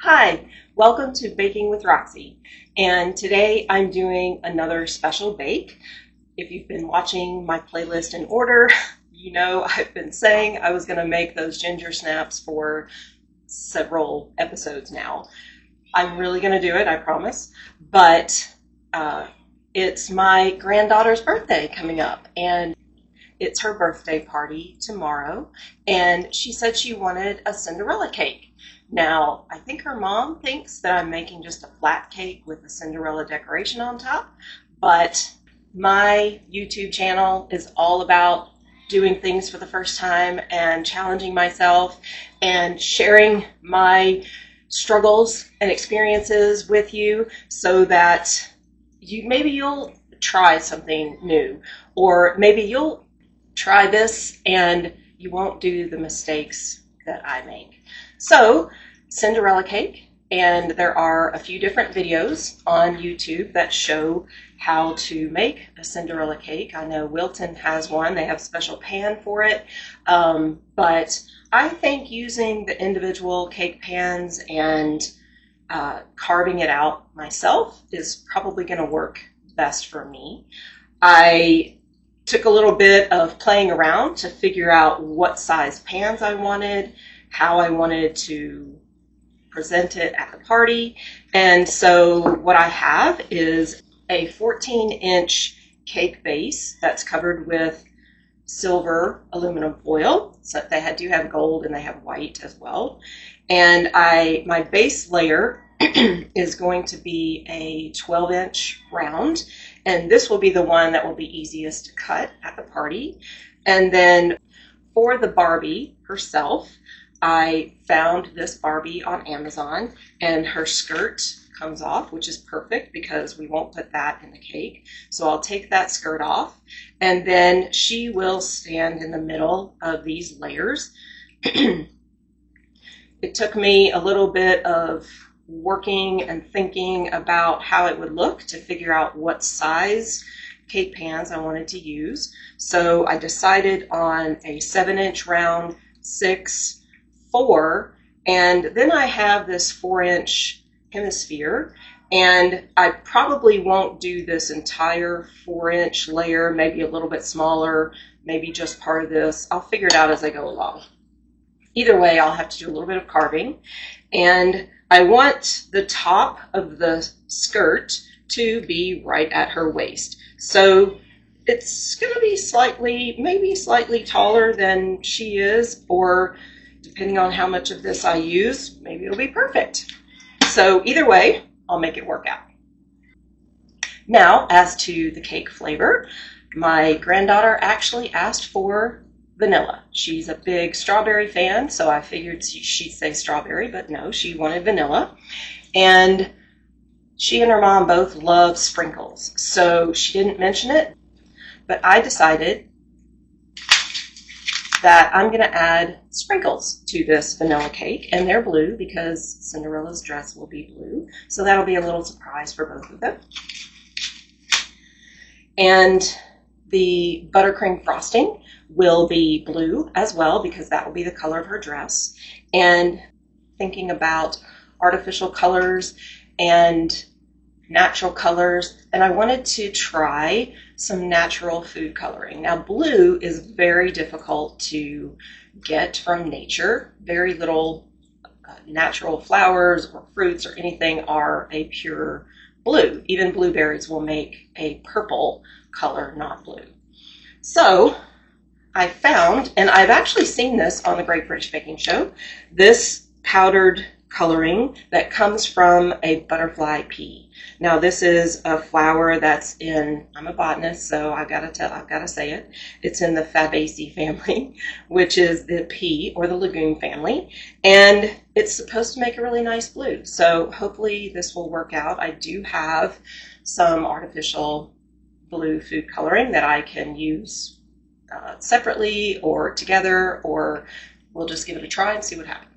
Hi, welcome to Baking with Roxy. And today I'm doing another special bake. If you've been watching my playlist in order, you know I've been saying I was going to make those ginger snaps for several episodes now. I'm really going to do it, I promise. But uh, it's my granddaughter's birthday coming up, and it's her birthday party tomorrow, and she said she wanted a Cinderella cake. Now, I think her mom thinks that I'm making just a flat cake with a Cinderella decoration on top, but my YouTube channel is all about doing things for the first time and challenging myself and sharing my struggles and experiences with you so that you'll try something new, or maybe you'll try this and you won't do the mistakes that I make. So, Cinderella cake, and there are a few different videos on YouTube that show how to make a Cinderella cake. I know Wilton has one. They have a special pan for it. But I think using the individual cake pans and carving it out myself is probably going to work best for me. I took a little bit of playing around to figure out what size pans I wanted, how I wanted to present it at the party. And so what I have is a 14-inch cake base that's covered with silver aluminum foil. So they do have gold and they have white as well. And my base layer is going to be a 12-inch round, and this will be the one that will be easiest to cut at the party. And then for the Barbie herself, I found this Barbie on Amazon, and her skirt comes off, which is perfect because we won't put that in the cake. So I'll take that skirt off, and then she will stand in the middle of these layers. It took me a little bit of working and thinking about how it would look to figure out what size cake pans I wanted to use. So I decided on a 7-inch round, 6, 4, and then I have this 4-inch hemisphere, and I probably won't do this entire 4-inch layer, maybe a little bit smaller, maybe just part of this. I'll figure it out as I go along. Either way, I'll have to do a little bit of carving, and I want the top of the skirt to be right at her waist. So it's going to be maybe slightly taller than she is, or depending on how much of this I use, maybe it'll be perfect. So either way, I'll make it work out. Now, as to the cake flavor, my granddaughter actually asked for vanilla. She's a big strawberry fan, so I figured she'd say strawberry, but no, she wanted vanilla. And she and her mom both love sprinkles, so she didn't mention it, but I decided that I'm going to add sprinkles to this vanilla cake, and they're blue because Cinderella's dress will be blue, so that'll be a little surprise for both of them. And the buttercream frosting will be blue as well because that will be the color of her dress. And thinking about artificial colors and natural colors, and I wanted to try some natural food coloring. Now, blue is very difficult to get from nature. Very little natural flowers or fruits or anything are a pure blue. Even blueberries will make a purple color, not blue. So I found, and I've actually seen this on the Great British Baking Show, this powdered coloring that comes from a butterfly pea. Now, this is a flower that's in, I'm a botanist, so I've got to say it. It's in the Fabaceae family, which is the pea or the legume family, and it's supposed to make a really nice blue. So hopefully this will work out. I do have some artificial blue food coloring that I can use separately or together, or we'll just give it a try and see what happens.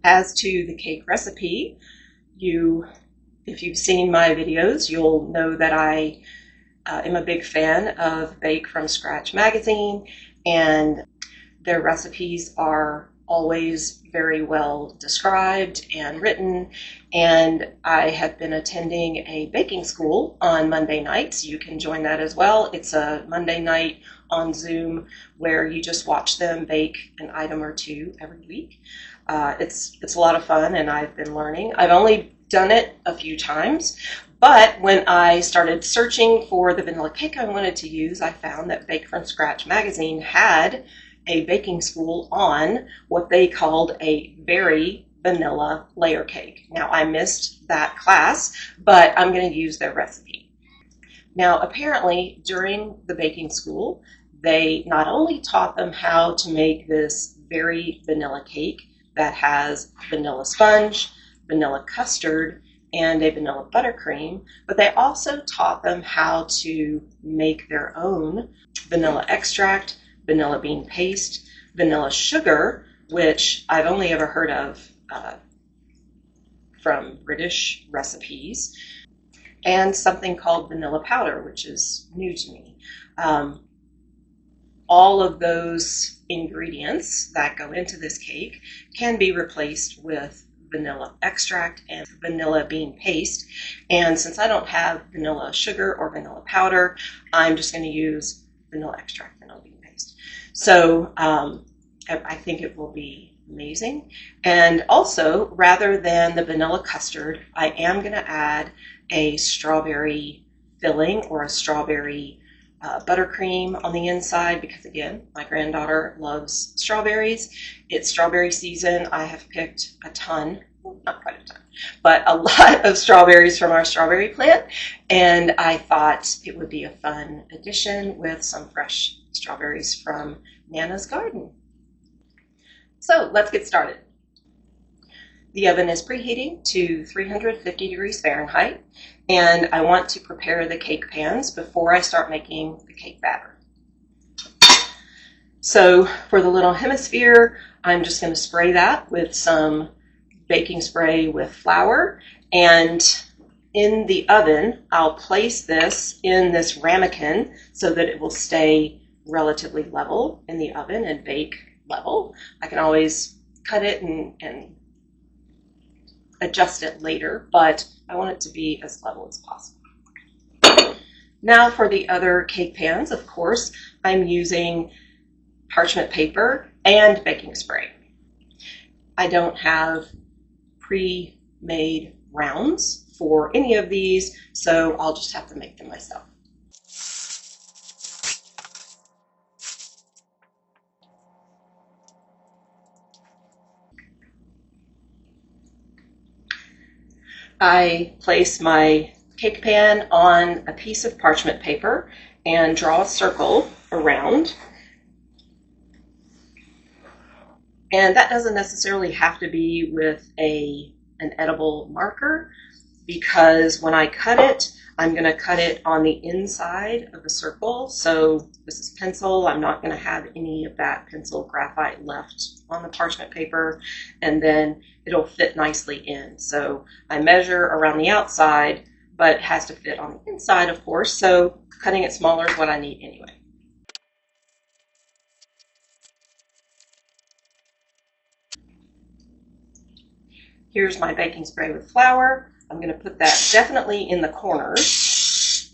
As to the cake recipe, if you've seen my videos, you'll know that I am a big fan of Bake from Scratch magazine, and their recipes are always very well described and written. And I have been attending a baking school on Monday nights. You can join that as well. It's a Monday night on Zoom where you just watch them bake an item or two every week. It's a lot of fun, and I've been learning. I've only done it a few times, but when I started searching for the vanilla cake I wanted to use, I found that Bake From Scratch magazine had a baking school on what they called a very vanilla layer cake. Now, I missed that class, but I'm going to use their recipe. Now, apparently, during the baking school, they not only taught them how to make this very vanilla cake that has vanilla sponge, vanilla custard, and a vanilla buttercream, but they also taught them how to make their own vanilla extract, vanilla bean paste, vanilla sugar, which I've only ever heard of from British recipes, and something called vanilla powder, which is new to me. All of those ingredients that go into this cake can be replaced with vanilla extract and vanilla bean paste. And since I don't have vanilla sugar or vanilla powder, I'm just going to use vanilla extract, vanilla bean paste. So I think it will be amazing. And also, rather than the vanilla custard, I am going to add a strawberry filling or a strawberry buttercream on the inside because, again, my granddaughter loves strawberries. It's strawberry season. I have picked a ton, well, not quite a ton, but a lot of strawberries from our strawberry plant, and I thought it would be a fun addition with some fresh strawberries from Nana's garden. So let's get started. The oven is preheating to 350 degrees Fahrenheit, and I want to prepare the cake pans before I start making the cake batter. So for the little hemisphere, I'm just going to spray that with some baking spray with flour, and in the oven, I'll place this in this ramekin so that it will stay relatively level in the oven and bake level. I can always cut it and adjust it later, but I want it to be as level as possible. Now for the other cake pans, of course, I'm using parchment paper and baking spray. I don't have pre-made rounds for any of these, so I'll just have to make them myself. I place my cake pan on a piece of parchment paper and draw a circle around. And that doesn't necessarily have to be with an edible marker, because when I cut it, I'm going to cut it on the inside of the circle. So this is pencil. I'm not going to have any of that pencil graphite left on the parchment paper, and then it'll fit nicely in. So I measure around the outside, but it has to fit on the inside, of course. So cutting it smaller is what I need anyway. Here's my baking spray with flour. I'm going to put that definitely in the corners.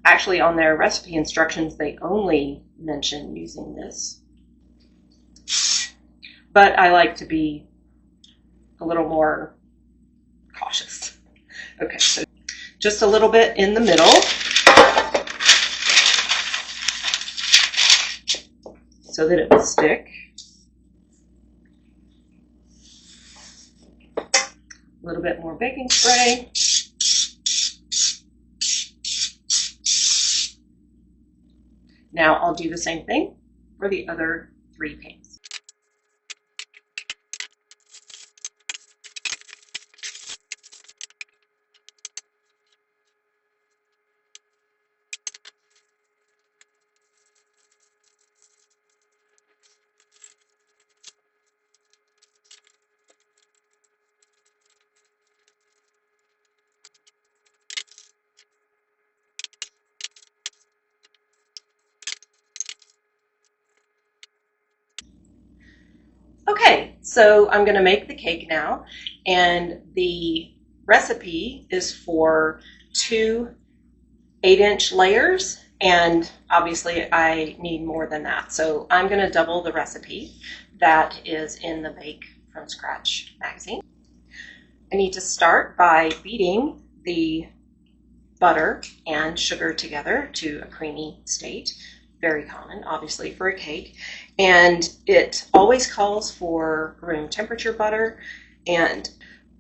Actually, on their recipe instructions, they only mention using this. But I like to be a little more cautious. Okay, so just a little bit in the middle. So that it will stick. A little bit more baking spray. Now I'll do the same thing for the other 3 pans. Okay, so I'm going to make the cake now, and the recipe is for 2 8-inch layers, and obviously I need more than that. So I'm going to double the recipe that is in the Bake from Scratch magazine. I need to start by beating the butter and sugar together to a creamy state. Very common, obviously, for a cake. And it always calls for room temperature butter. And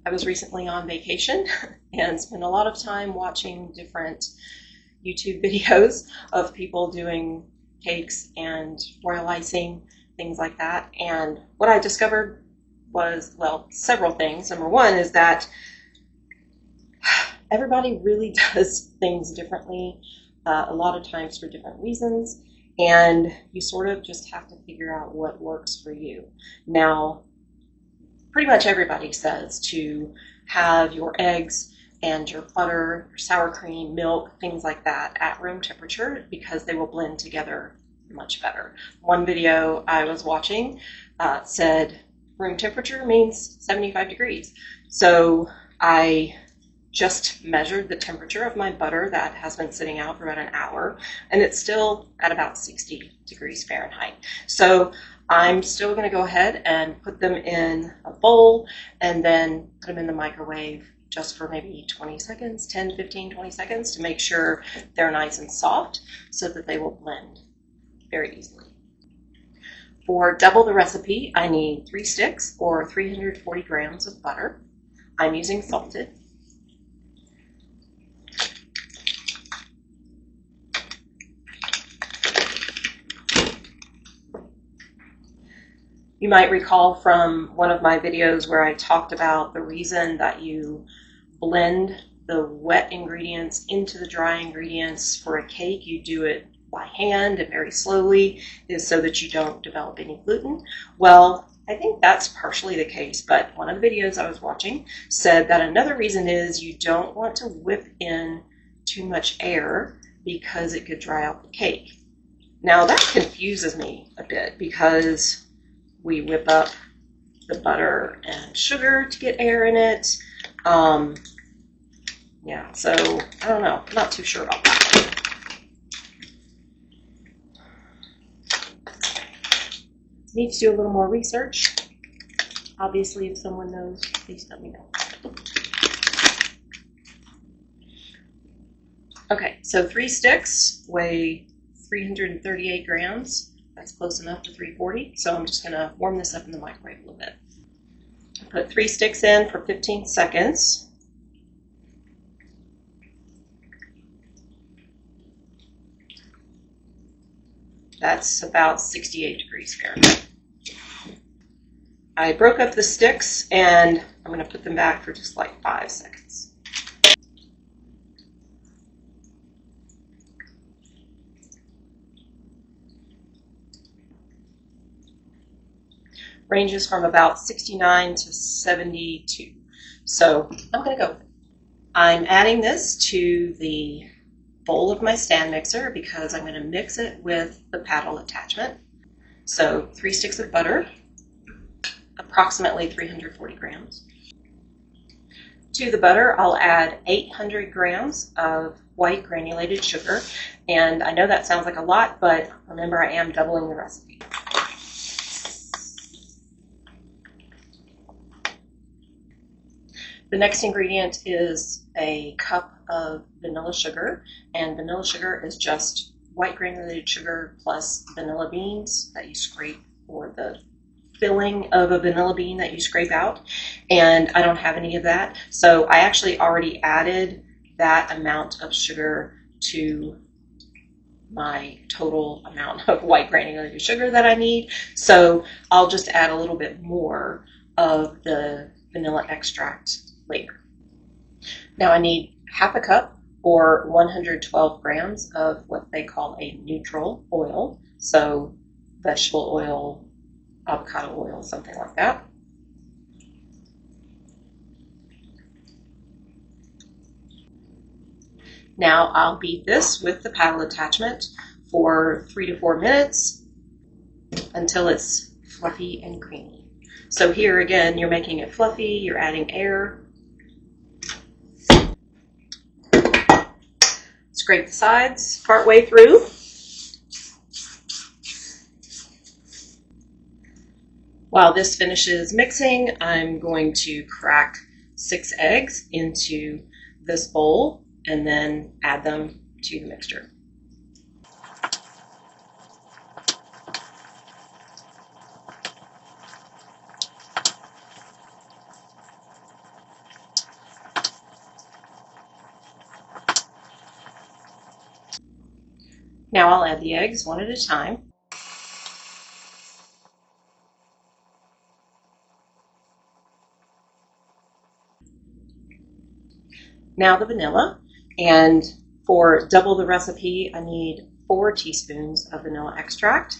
I was recently on vacation and spent a lot of time watching different YouTube videos of people doing cakes and royal icing, things like that. And what I discovered was, well, several things. Number one is that everybody really does things differently, a lot of times for different reasons, and you sort of just have to figure out what works for you. Now, pretty much everybody says to have your eggs and your butter, your sour cream, milk, things like that at room temperature because they will blend together much better. One video I was watching said room temperature means 75 degrees. So I just measured the temperature of my butter that has been sitting out for about an hour, and it's still at about 60 degrees Fahrenheit. So I'm still going to go ahead and put them in a bowl and then put them in the microwave just for maybe 20 seconds, 10, 15, 20 seconds to make sure they're nice and soft so that they will blend very easily. For double the recipe, I need 3 sticks or 340 grams of butter. I'm using salted. You might recall from one of my videos where I talked about the reason that you blend the wet ingredients into the dry ingredients for a cake. You do it by hand and very slowly, is so that you don't develop any gluten. Well, I think that's partially the case, but one of the videos I was watching said that another reason is you don't want to whip in too much air because it could dry out the cake. Now that confuses me a bit because we whip up the butter and sugar to get air in it. Yeah, so I don't know. I'm not too sure about that. Need to do a little more research. Obviously, if someone knows, please let me know. Okay, so 3 sticks weigh 338 grams. That's close enough to 340, so I'm just going to warm this up in the microwave a little bit. Put 3 sticks in for 15 seconds. That's about 68 degrees Fahrenheit. I broke up the sticks and I'm going to put them back for just like 5 seconds. Ranges from about 69 to 72. So I'm going to go with it. I'm adding this to the bowl of my stand mixer because I'm going to mix it with the paddle attachment. So 3 sticks of butter, approximately 340 grams. To the butter, I'll add 800 grams of white granulated sugar. And I know that sounds like a lot, but remember I am doubling the recipe. The next ingredient is a cup of vanilla sugar, and vanilla sugar is just white granulated sugar plus vanilla beans that you scrape, or the filling of a vanilla bean that you scrape out, and I don't have any of that, so I actually already added that amount of sugar to my total amount of white granulated sugar that I need, so I'll just add a little bit more of the vanilla extract later. Now I need half a cup or 112 grams of what they call a neutral oil, so vegetable oil, avocado oil, something like that. Now I'll beat this with the paddle attachment for 3 to 4 minutes until it's fluffy and creamy. So here again, you're making it fluffy, you're adding air. Scrape the sides partway through. While this finishes mixing, I'm going to crack 6 eggs into this bowl and then add them to the mixture. Now I'll add the eggs one at a time. Now the vanilla, and for double the recipe, I need 4 teaspoons of vanilla extract.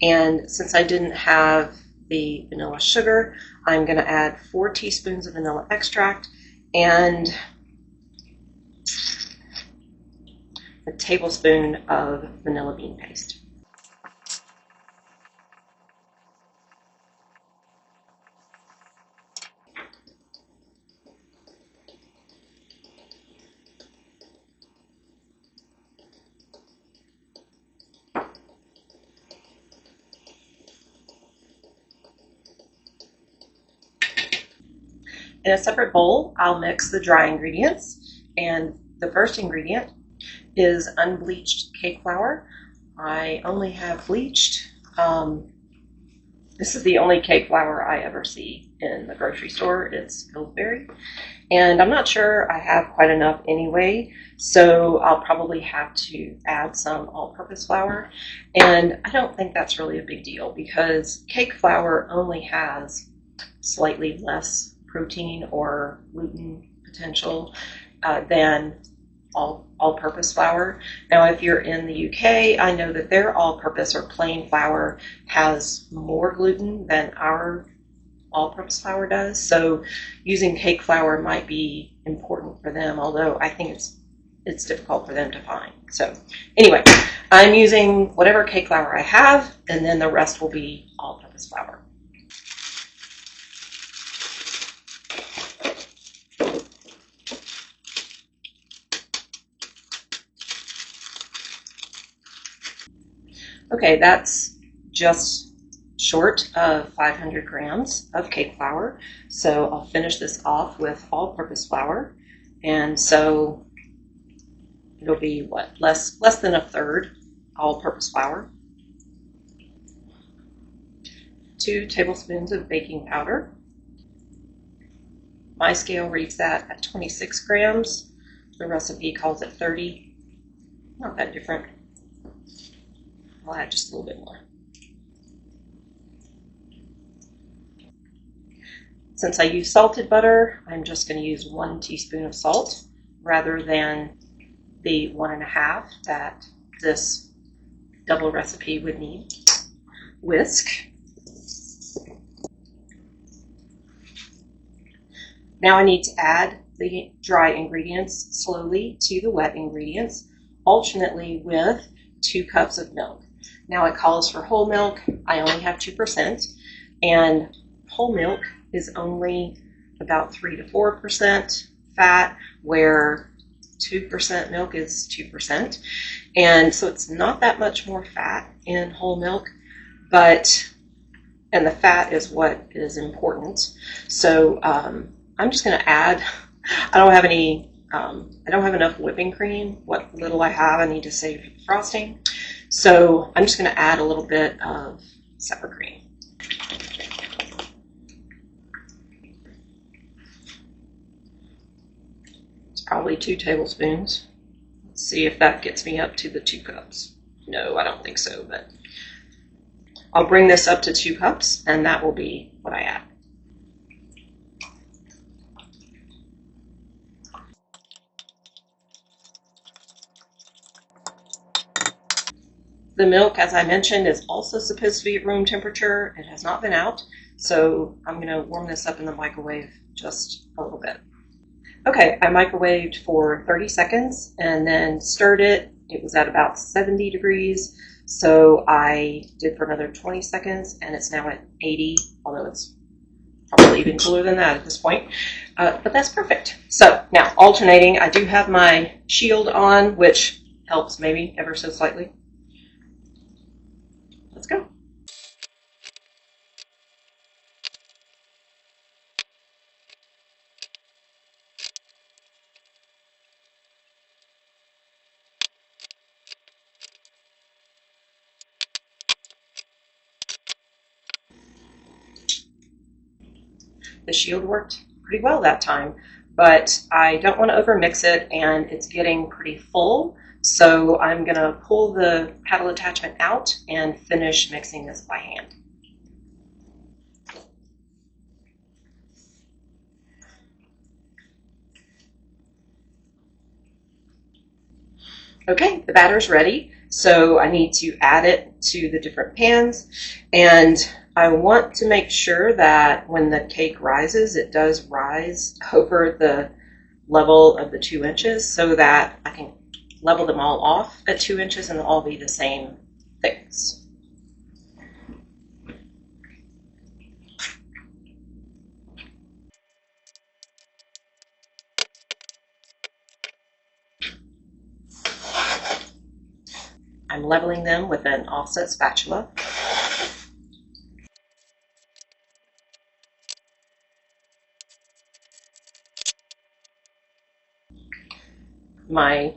And since I didn't have the vanilla sugar, I'm going to add 4 teaspoons of vanilla extract and a tablespoon of vanilla bean paste. In a separate bowl, I'll mix the dry ingredients, and the first ingredient is unbleached cake flour. I only have bleached. This is the only cake flour I ever see in the grocery store. It's Pillsbury, and I'm not sure I have quite enough anyway, so I'll probably have to add some all-purpose flour, and I don't think that's really a big deal because cake flour only has slightly less protein or gluten potential than all-purpose flour. Now, if you're in the UK, I know that their all-purpose or plain flour has more gluten than our all-purpose flour does. So using cake flour might be important for them, although I think it's difficult for them to find. So anyway, I'm using whatever cake flour I have, and then the rest will be all-purpose flour. Okay, that's just short of 500 grams of cake flour. So I'll finish this off with all-purpose flour. And so it'll be what, less than a third all-purpose flour. 2 tablespoons of baking powder. My scale reads that at 26 grams. The recipe calls it 30. Not that different. I'll add just a little bit more. Since I use salted butter, I'm just going to use 1 teaspoon of salt rather than the 1.5 that this double recipe would need. Whisk. Now I need to add the dry ingredients slowly to the wet ingredients, alternately with 2 cups of milk. Now it calls for whole milk. I only have 2%, and whole milk is only about 3 to 4% fat, where 2% milk is 2%. And so it's not that much more fat in whole milk, and the fat is what is important. So I'm just going to add, I don't have enough whipping cream. What little I have, I need to save for the frosting. So I'm just going to add a little bit of sour cream. It's probably 2 tablespoons. Let's see if that gets me up to the 2 cups. No, I don't think so, but I'll bring this up to 2 cups, and that will be what I add. The milk, as I mentioned, is also supposed to be at room temperature. It has not been out, so I'm going to warm this up in the microwave just a little bit. Okay, I microwaved for 30 seconds and then stirred it. It was at about 70 degrees, so I did for another 20 seconds, and it's now at 80, although it's probably even cooler than that at this point. But that's perfect. So now alternating, I do have my shield on, which helps maybe ever so slightly. Let's go. The shield worked pretty well that time, but I don't want to overmix it, and it's getting pretty full. So I'm going to pull the paddle attachment out and finish mixing this by hand. Okay, the batter's ready, so I need to add it to the different pans, and I want to make sure that when the cake rises, it does rise over the level of the 2 inches so that I can level them all off at 2 inches and they'll all be the same thickness. I'm leveling them with an offset spatula. My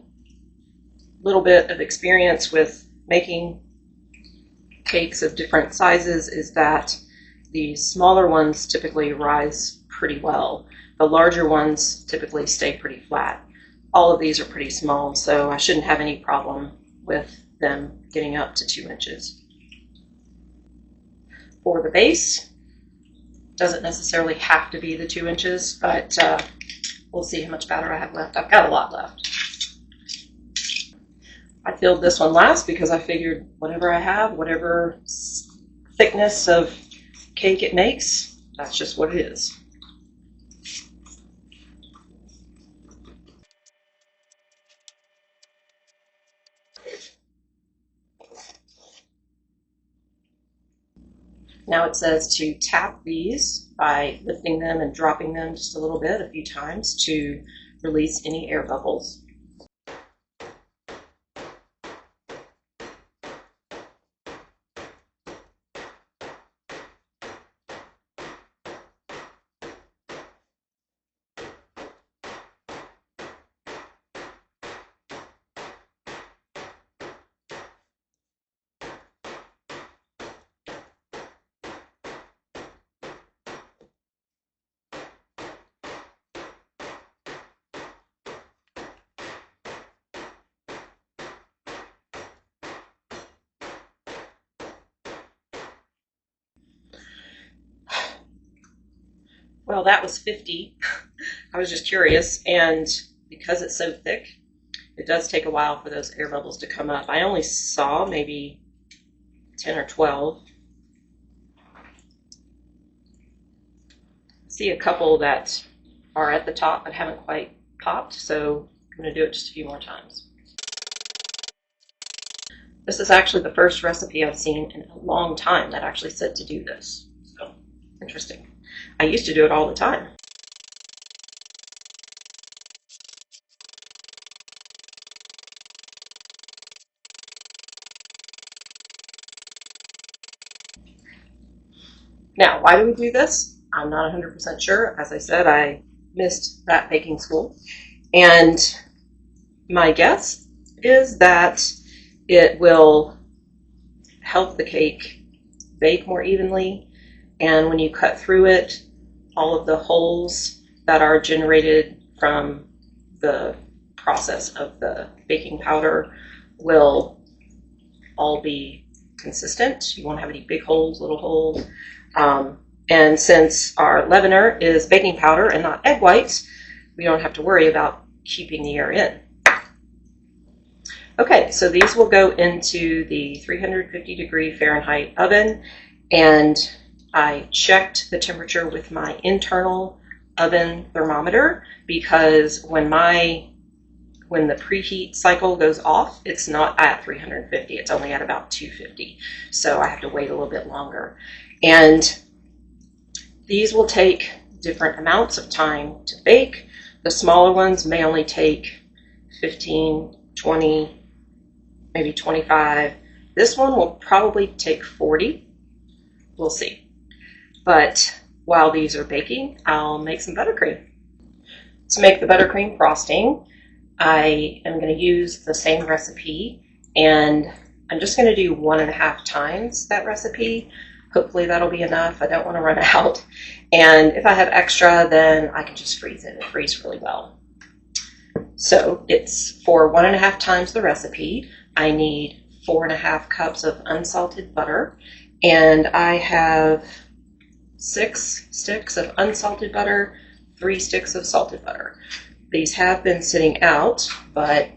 little bit of experience with making cakes of different sizes is that the smaller ones typically rise pretty well. The larger ones typically stay pretty flat. All of these are pretty small, so I shouldn't have any problem with them getting up to 2 inches. For the base, doesn't necessarily have to be the 2 inches, but we'll see how much batter I have left. I've got a lot left. I filled this one last because I figured whatever I have, whatever thickness of cake it makes, that's just what it is. Now it says to tap these by lifting them and dropping them just a little bit, a few times, to release any air bubbles. Well, that was 50. I was just curious, and because it's so thick, it does take a while for those air bubbles to come up. I only saw maybe 10 or 12. I see a couple that are at the top but haven't quite popped, so I'm going to do it just a few more times. This is actually the first recipe I've seen in a long time that actually said to do this. So, interesting. I used to do it all the time. Now, why do we do this? I'm not 100% sure. As I said, I missed that baking school. And my guess is that it will help the cake bake more evenly. And when you cut through it, all of the holes that are generated from the process of the baking powder will all be consistent. You won't have any big holes, little holes. And since our leavener is baking powder and not egg whites, we don't have to worry about keeping the air in. Okay, so these will go into the 350 degree Fahrenheit oven, and I checked the temperature with my internal oven thermometer because when the preheat cycle goes off, it's not at 350, it's only at about 250. So I have to wait a little bit longer. And These will take different amounts of time to bake. The smaller ones may only take 15, 20, maybe 25. This one will probably take 40. We'll see. But while these are baking, I'll make some buttercream. To make the buttercream frosting, I am going to use the same recipe, and I'm just going to do 1.5 times that recipe. Hopefully that'll be enough. I don't want to run out. And if I have extra, then I can just freeze it. It freezes really well. So it's for 1.5 times the recipe. I need 4.5 cups of unsalted butter, and I have 6 sticks of unsalted butter, 3 sticks of salted butter. These have been sitting out, but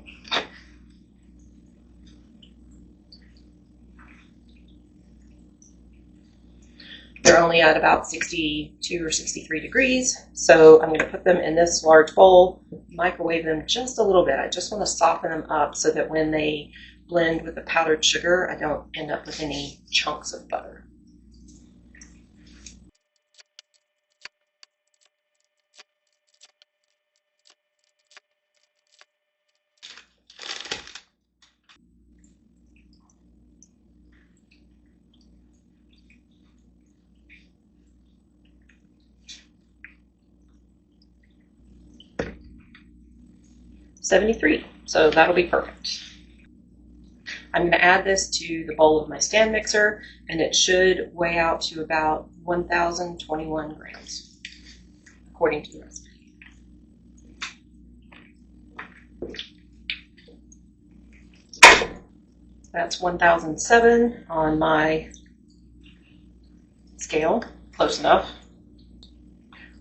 they're only at about 62 or 63 degrees. So I'm going to put them in this large bowl, microwave them just a little bit. I just want to soften them up so that when they blend with the powdered sugar, I don't end up with any chunks of butter. $73, so that'll be perfect. I'm going to add this to the bowl of my stand mixer, and it should weigh out to about 1,021 grams, according to the recipe. That's 1,007 on my scale, close enough.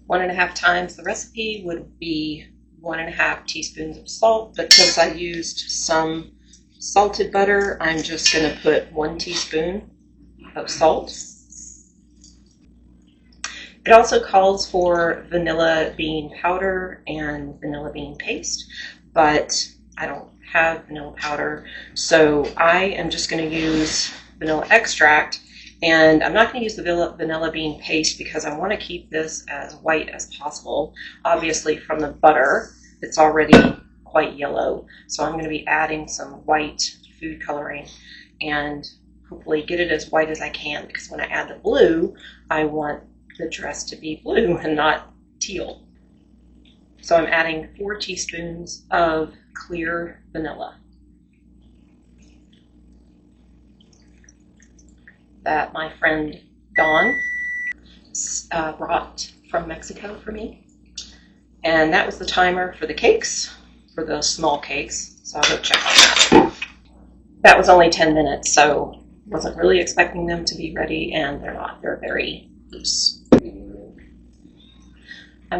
1.5 times the recipe would be 1.5 teaspoons of salt, but since I used some salted butter, I'm just going to put 1 teaspoon of salt. It also calls for vanilla bean powder and vanilla bean paste, but I don't have vanilla powder, so I am just going to use vanilla extract. And I'm not going to use the vanilla bean paste because I want to keep this as white as possible. Obviously from the butter, it's already quite yellow. So I'm going to be adding some white food coloring and hopefully get it as white as I can, because when I add the blue, I want the dress to be blue and not teal. So I'm adding 4 teaspoons of clear vanilla that my friend Dawn brought from Mexico for me. And that was the timer for the cakes, for the small cakes. So I'll go check on that. That was only 10 minutes, so wasn't really expecting them to be ready, and they're not. They're very loose. I'm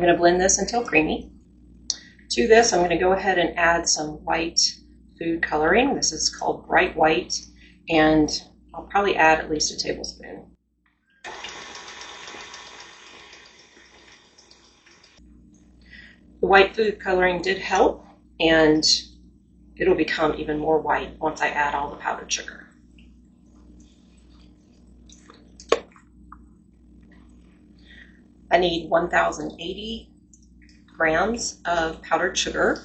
going to blend this until creamy. To this, I'm going to go ahead and add some white food coloring. This is called bright white, and I'll probably add at least a tablespoon. The white food coloring did help, and it'll become even more white once I add all the powdered sugar. I need 1,080 grams of powdered sugar,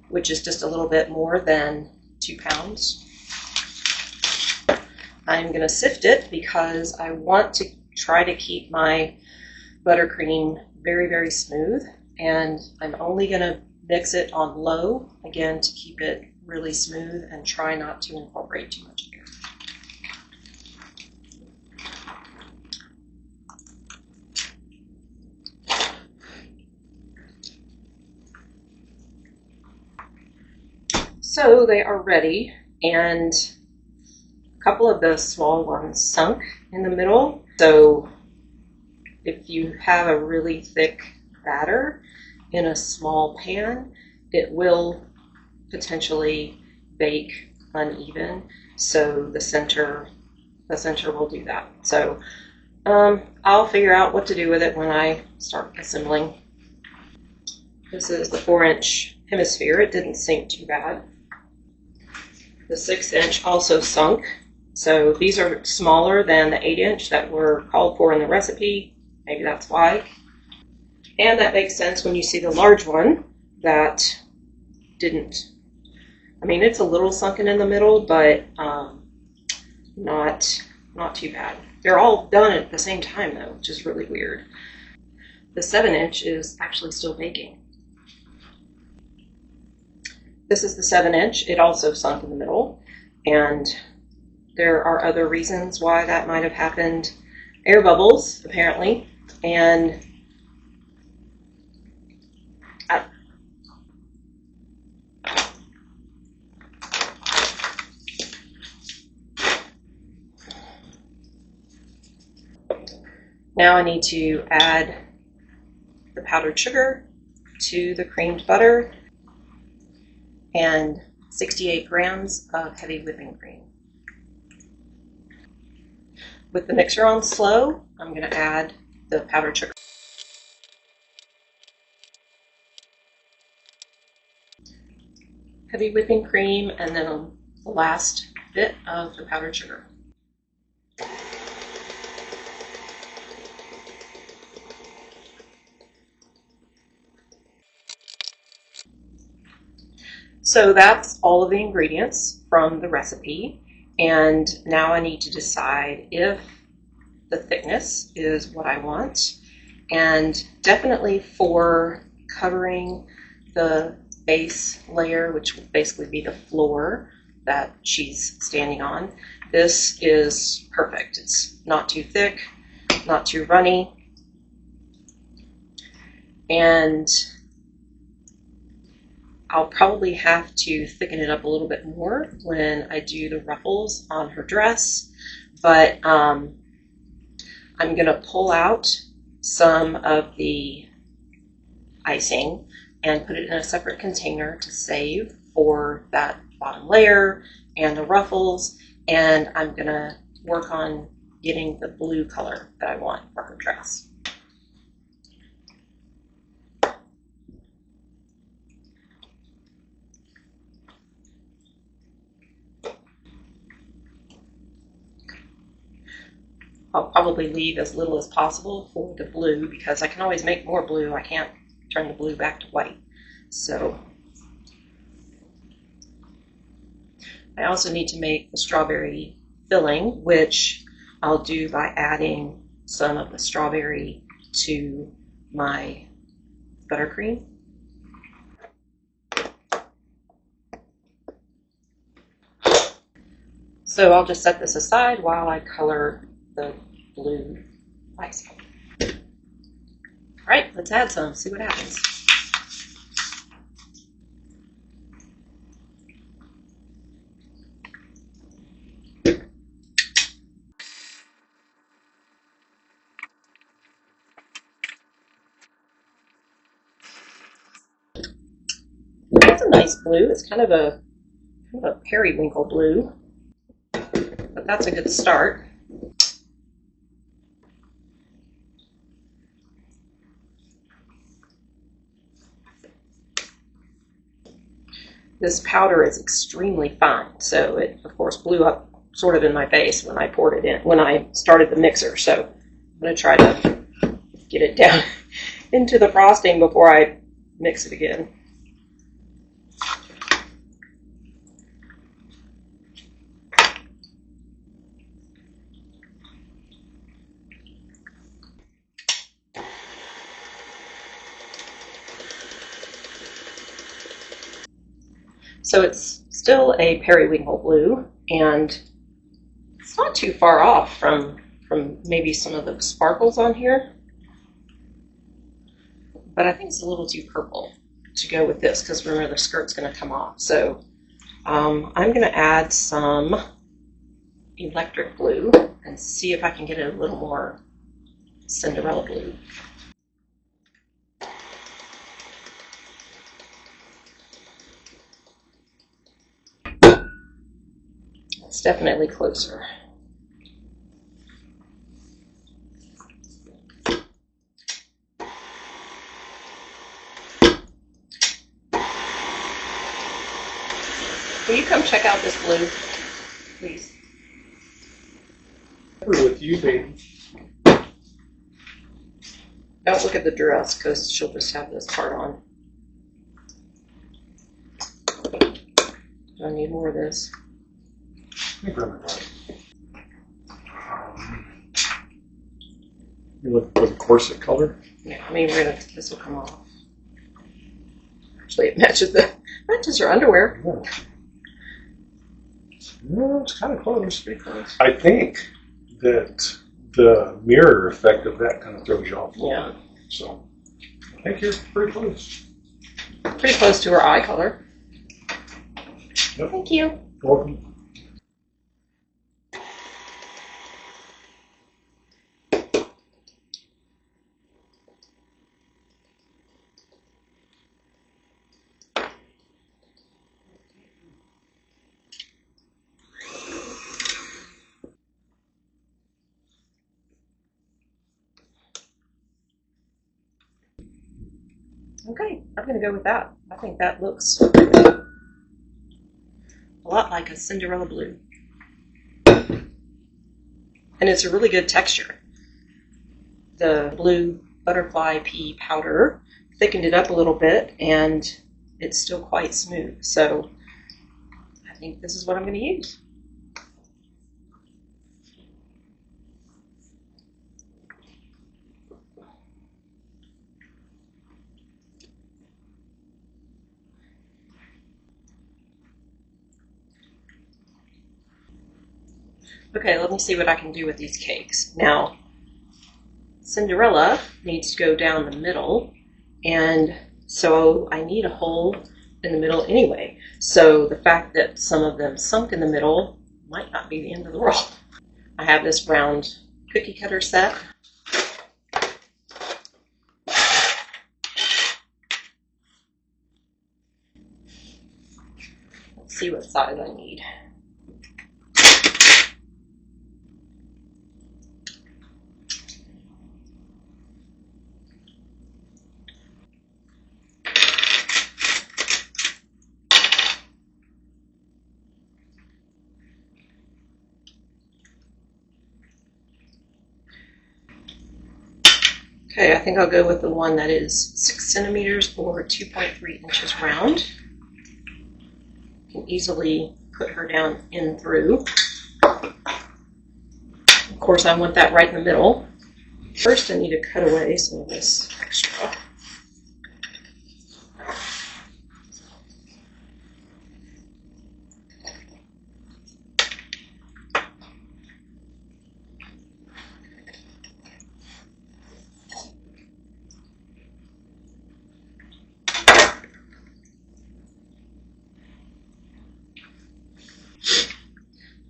which is just a little bit more than 2 pounds. I'm going to sift it because I want to try to keep my buttercream very, very smooth, and I'm only going to mix it on low, again, to keep it really smooth and try not to incorporate too much air. So they are ready, and a couple of the small ones sunk in the middle. So if you have a really thick batter in a small pan, it will potentially bake uneven. So the center will do that. So I'll figure out what to do with it when I start assembling. This is the 4-inch hemisphere. It didn't sink too bad. The 6-inch also sunk. So these are smaller than the 8-inch that were called for in the recipe, maybe that's why. And that makes sense when you see the large one that didn't. I mean, it's a little sunken in the middle, but not too bad. They're all done at the same time though, which is really weird. The 7-inch is actually still baking. This is the 7-inch. It also sunk in the middle, and there are other reasons why that might have happened. Air bubbles, apparently, and now I need to add the powdered sugar to the creamed butter and 68 grams of heavy whipping cream. With the mixer on slow, I'm going to add the powdered sugar. Heavy whipping cream, and then the last bit of the powdered sugar. So that's all of the ingredients from the recipe, and now I need to decide if the thickness is what I want, and definitely for covering the base layer, which will basically be the floor that she's standing on, this is perfect. It's not too thick, not too runny, and I'll probably have to thicken it up a little bit more when I do the ruffles on her dress, but I'm going to pull out some of the icing and put it in a separate container to save for that bottom layer and the ruffles, and I'm going to work on getting the blue color that I want for her dress. I'll probably leave as little as possible for the blue because I can always make more blue. I can't turn the blue back to white. So I also need to make the strawberry filling, which I'll do by adding some of the strawberry to my buttercream. So I'll just set this aside while I color the blue icing. All right, let's add some, see what happens. That's a nice blue. It's kind of a periwinkle blue, but that's a good start. This powder is extremely fine, so it, of course, blew up sort of in my face when I poured it in, when I started the mixer. So I'm going to try to get it down into the frosting before I mix it again. So it's still a periwinkle blue, and it's not too far off from maybe some of the sparkles on here. But I think it's a little too purple to go with this because remember the skirt's going to come off. So I'm going to add some electric blue and see if I can get it a little more Cinderella blue. It's definitely closer. Will you come check out this blue, please? With you, baby. Don't look at the dress because she'll just have this part on. Do I need more of this? You look for the corset color? Yeah, I mean, this will come off. Actually, it matches her underwear. Yeah. No, it's kind of close. Pretty close. I think that the mirror effect of that kind of throws you off. Yeah. So I think you're pretty close. Pretty close to her eye color. Yep. Thank you. Welcome. Okay, I'm going to go with that. I think that looks a lot like a Cinderella blue. And it's a really good texture. The blue butterfly pea powder thickened it up a little bit, and it's still quite smooth. So I think this is what I'm going to use. Okay, let me see what I can do with these cakes. Now, Cinderella needs to go down the middle, and so I need a hole in the middle anyway. So the fact that some of them sunk in the middle might not be the end of the world. I have this round cookie cutter set. Let's see what size I need. Okay, I think I'll go with the one that is 6 centimeters or 2.3 inches round. Can easily put her down in through. Of course, I want that right in the middle. First, I need to cut away some of this extra.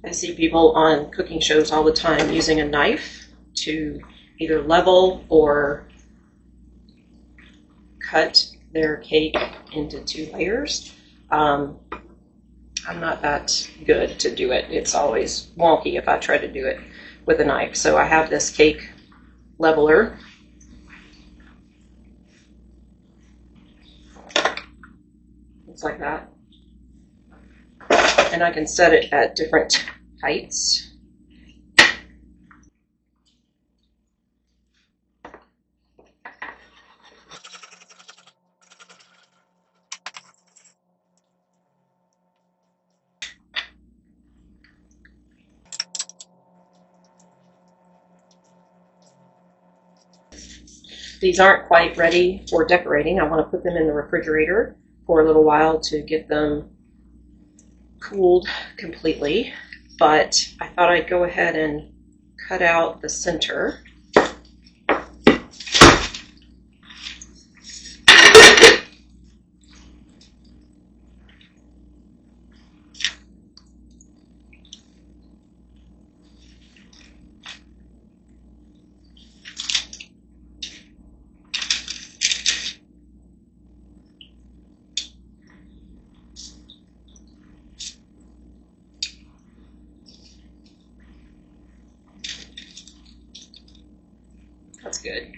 I see people on cooking shows all the time using a knife to either level or cut their cake into 2 layers. I'm not that good to do it. It's always wonky if I try to do it with a knife. So I have this cake leveler. Looks like that. And I can set it at different heights. These aren't quite ready for decorating. I want to put them in the refrigerator for a little while to get them cooled completely, but I thought I'd go ahead and cut out the center. That's good.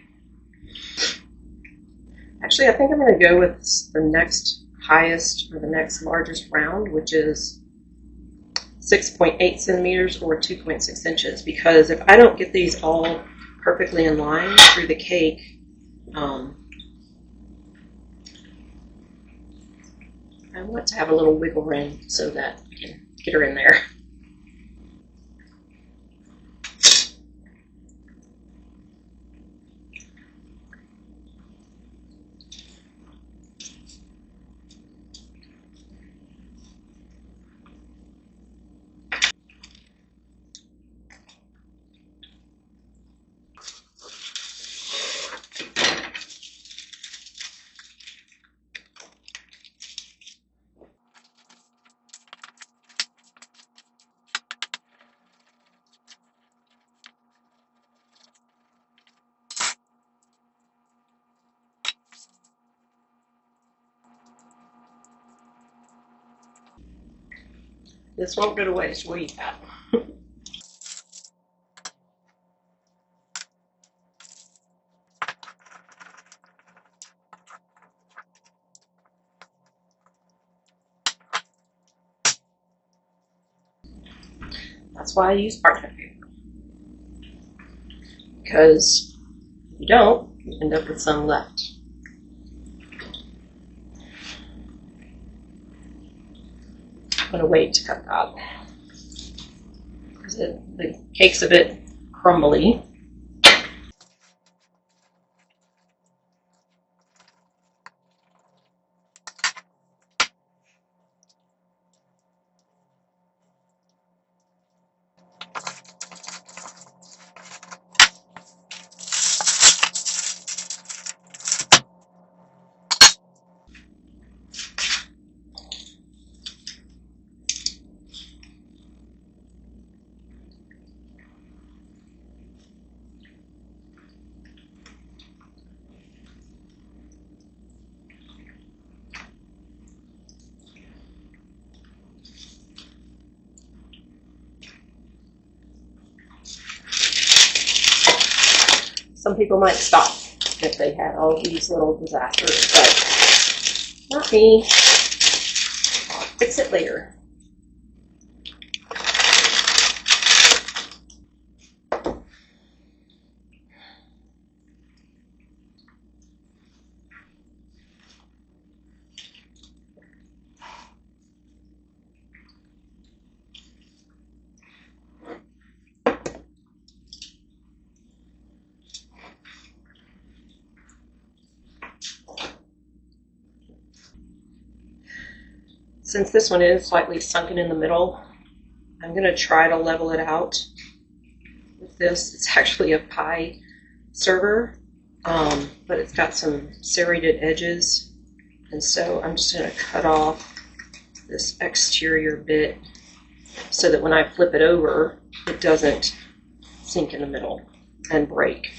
Actually, I think I'm going to go with the next highest or the next largest round, which is 6.8 centimeters or 2.6 inches, because if I don't get these all perfectly in line through the cake, I want to have a little wiggle room so that I can get her in there. This won't go to waste. We'll eat that. That's why I use parchment paper. Because if you don't, you end up with some left. I'm going to wait to cut that. Because the cake's a bit crumbly. Some people might stop if they had all these little disasters, but not me. I'll fix it later. Since this one is slightly sunken in the middle, I'm going to try to level it out with this. It's actually a pie server, but it's got some serrated edges, and so I'm just going to cut off this exterior bit so that when I flip it over, it doesn't sink in the middle and break.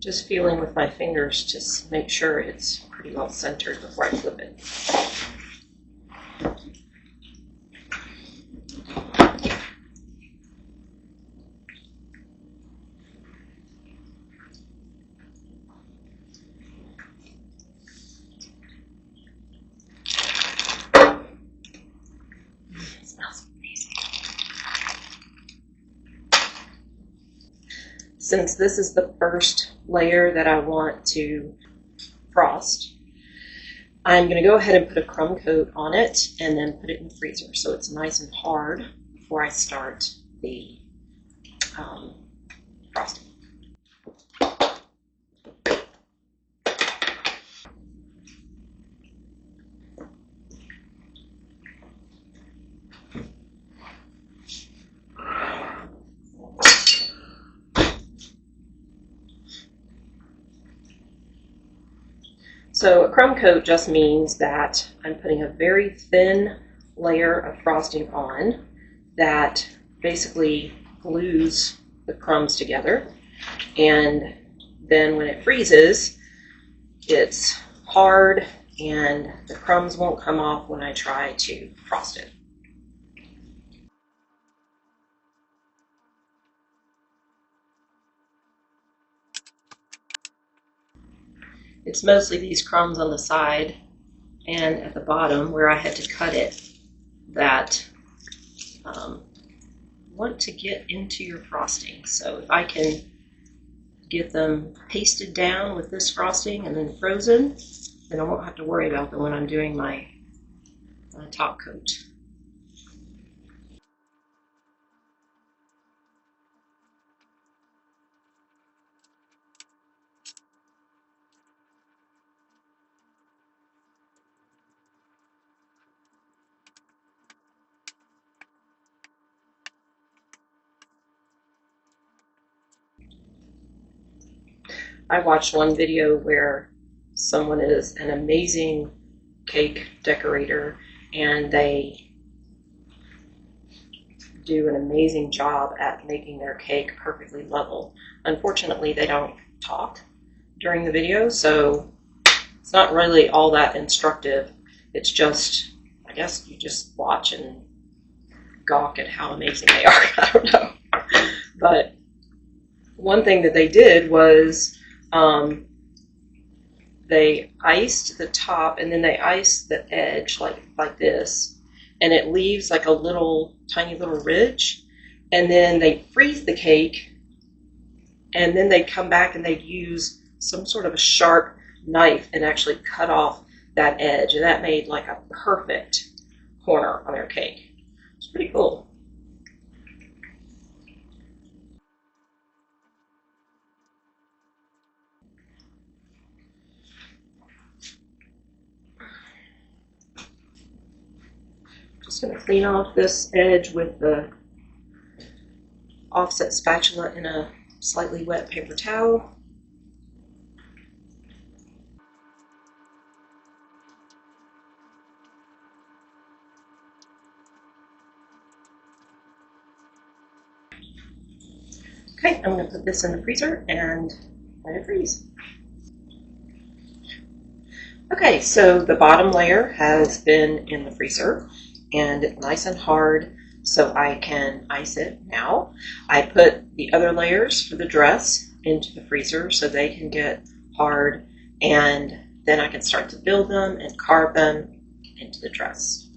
Just feeling with my fingers to make sure it's pretty well centered before I flip it. It smells amazing. Since this is the first layer that I want to frost, I'm going to go ahead and put a crumb coat on it and then put it in the freezer so it's nice and hard before I start the frosting. So a crumb coat just means that I'm putting a very thin layer of frosting on that basically glues the crumbs together, and then when it freezes, it's hard and the crumbs won't come off when I try to frost it. It's mostly these crumbs on the side and at the bottom where I had to cut it that want to get into your frosting. So if I can get them pasted down with this frosting and then frozen, then I won't have to worry about them when I'm doing my top coat. I watched one video where someone is an amazing cake decorator and they do an amazing job at making their cake perfectly level. Unfortunately, they don't talk during the video, so it's not really all that instructive. It's just, I guess you just watch and gawk at how amazing they are. I don't know. But one thing that they did was they iced the top and then they iced the edge like this, and it leaves like a little tiny little ridge, and then they freeze the cake, and then they'd come back and they'd use some sort of a sharp knife and actually cut off that edge, and that made like a perfect corner on their cake. It's pretty cool. Just going to clean off this edge with the offset spatula in a slightly wet paper towel. Okay, I'm going to put this in the freezer and let it freeze. Okay, so the bottom layer has been in the freezer and it's nice and hard, so I can ice it now. I put the other layers for the dress into the freezer so they can get hard, and then I can start to build them and carve them into the dress.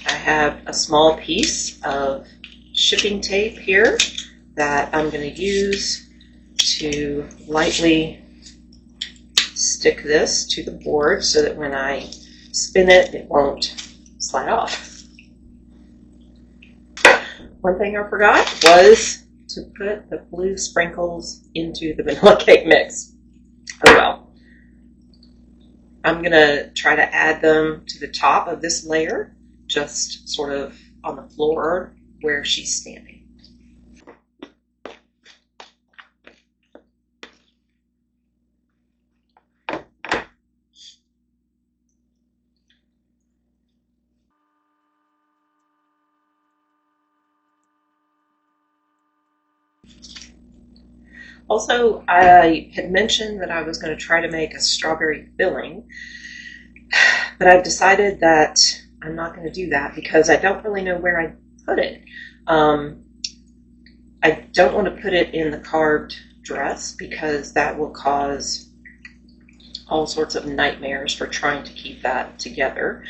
I have a small piece of shipping tape here that I'm going to use to lightly stick this to the board so that when I spin it, it won't slide off. One thing I forgot was to put the blue sprinkles into the vanilla cake mix. Oh well. I'm going to try to add them to the top of this layer, just sort of on the floor where she's standing. Also, I had mentioned that I was going to try to make a strawberry filling, but I've decided that I'm not going to do that because I don't really know where I put it. I don't want to put it in the carved dress because that will cause all sorts of nightmares for trying to keep that together.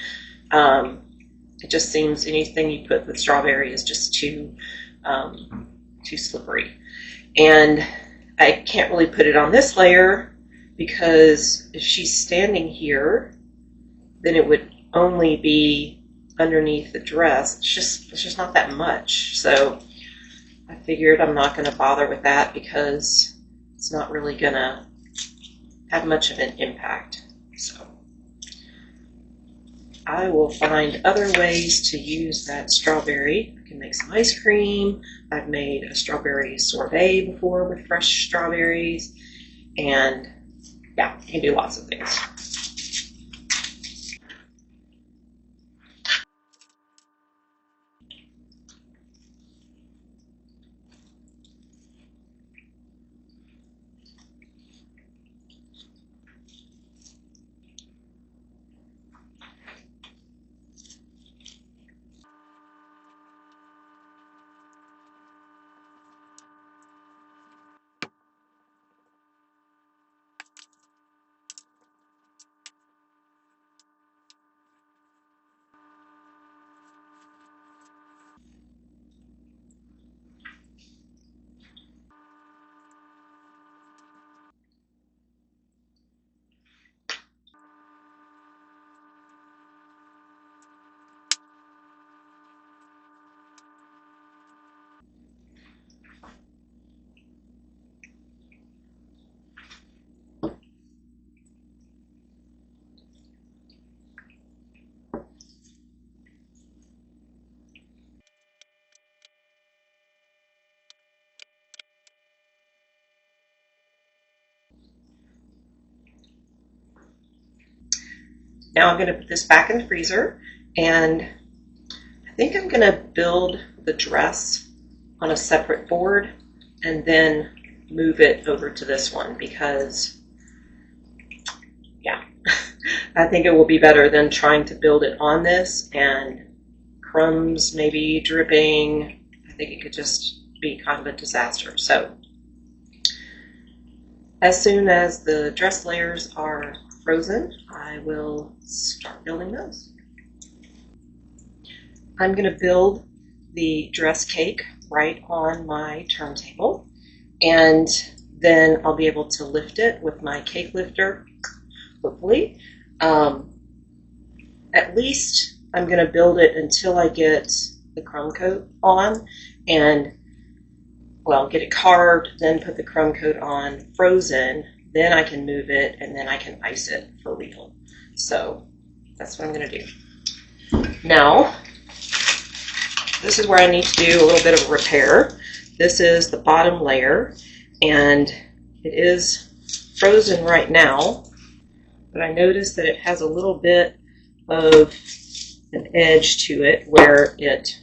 It just seems anything you put with strawberry is just too slippery. And I can't really put it on this layer because if she's standing here, then it would only be underneath the dress. It's just not that much. So I figured I'm not going to bother with that because it's not really going to have much of an impact. So I will find other ways to use that strawberry. I can make some ice cream. I've made a strawberry sorbet before with fresh strawberries, and Yeah, you can do lots of things. Now I'm going to put this back in the freezer, and I think I'm going to build the dress on a separate board and then move it over to this one because, yeah, I think it will be better than trying to build it on this and crumbs maybe dripping. I think it could just be kind of a disaster. So as soon as the dress layers are frozen, I will start building those. I'm going to build the dress cake right on my turntable, and then I'll be able to lift it with my cake lifter, hopefully. At least I'm going to build it until I get the crumb coat on, and well, get it carved, then put the crumb coat on, frozen, then I can move it, and then I can ice it for real. So that's what I'm going to do. Now, this is where I need to do a little bit of repair. This is the bottom layer, and it is frozen right now, but I noticed that it has a little bit of an edge to it where it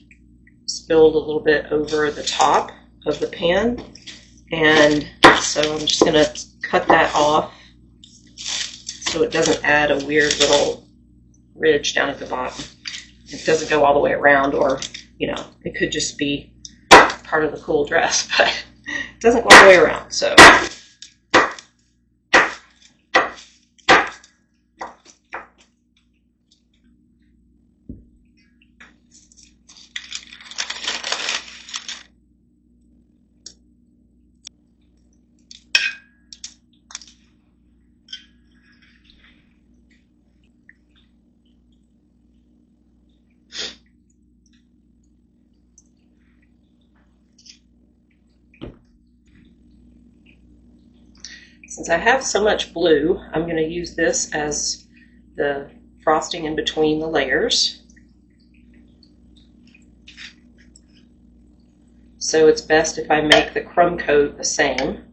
spilled a little bit over the top of the pan, and so I'm just going to cut that off so it doesn't add a weird little ridge down at the bottom. It doesn't go all the way around, or it could just be part of the cool dress, but it doesn't go all the way around. So since I have so much blue, I'm going to use this as the frosting in between the layers. So it's best if I make the crumb coat the same.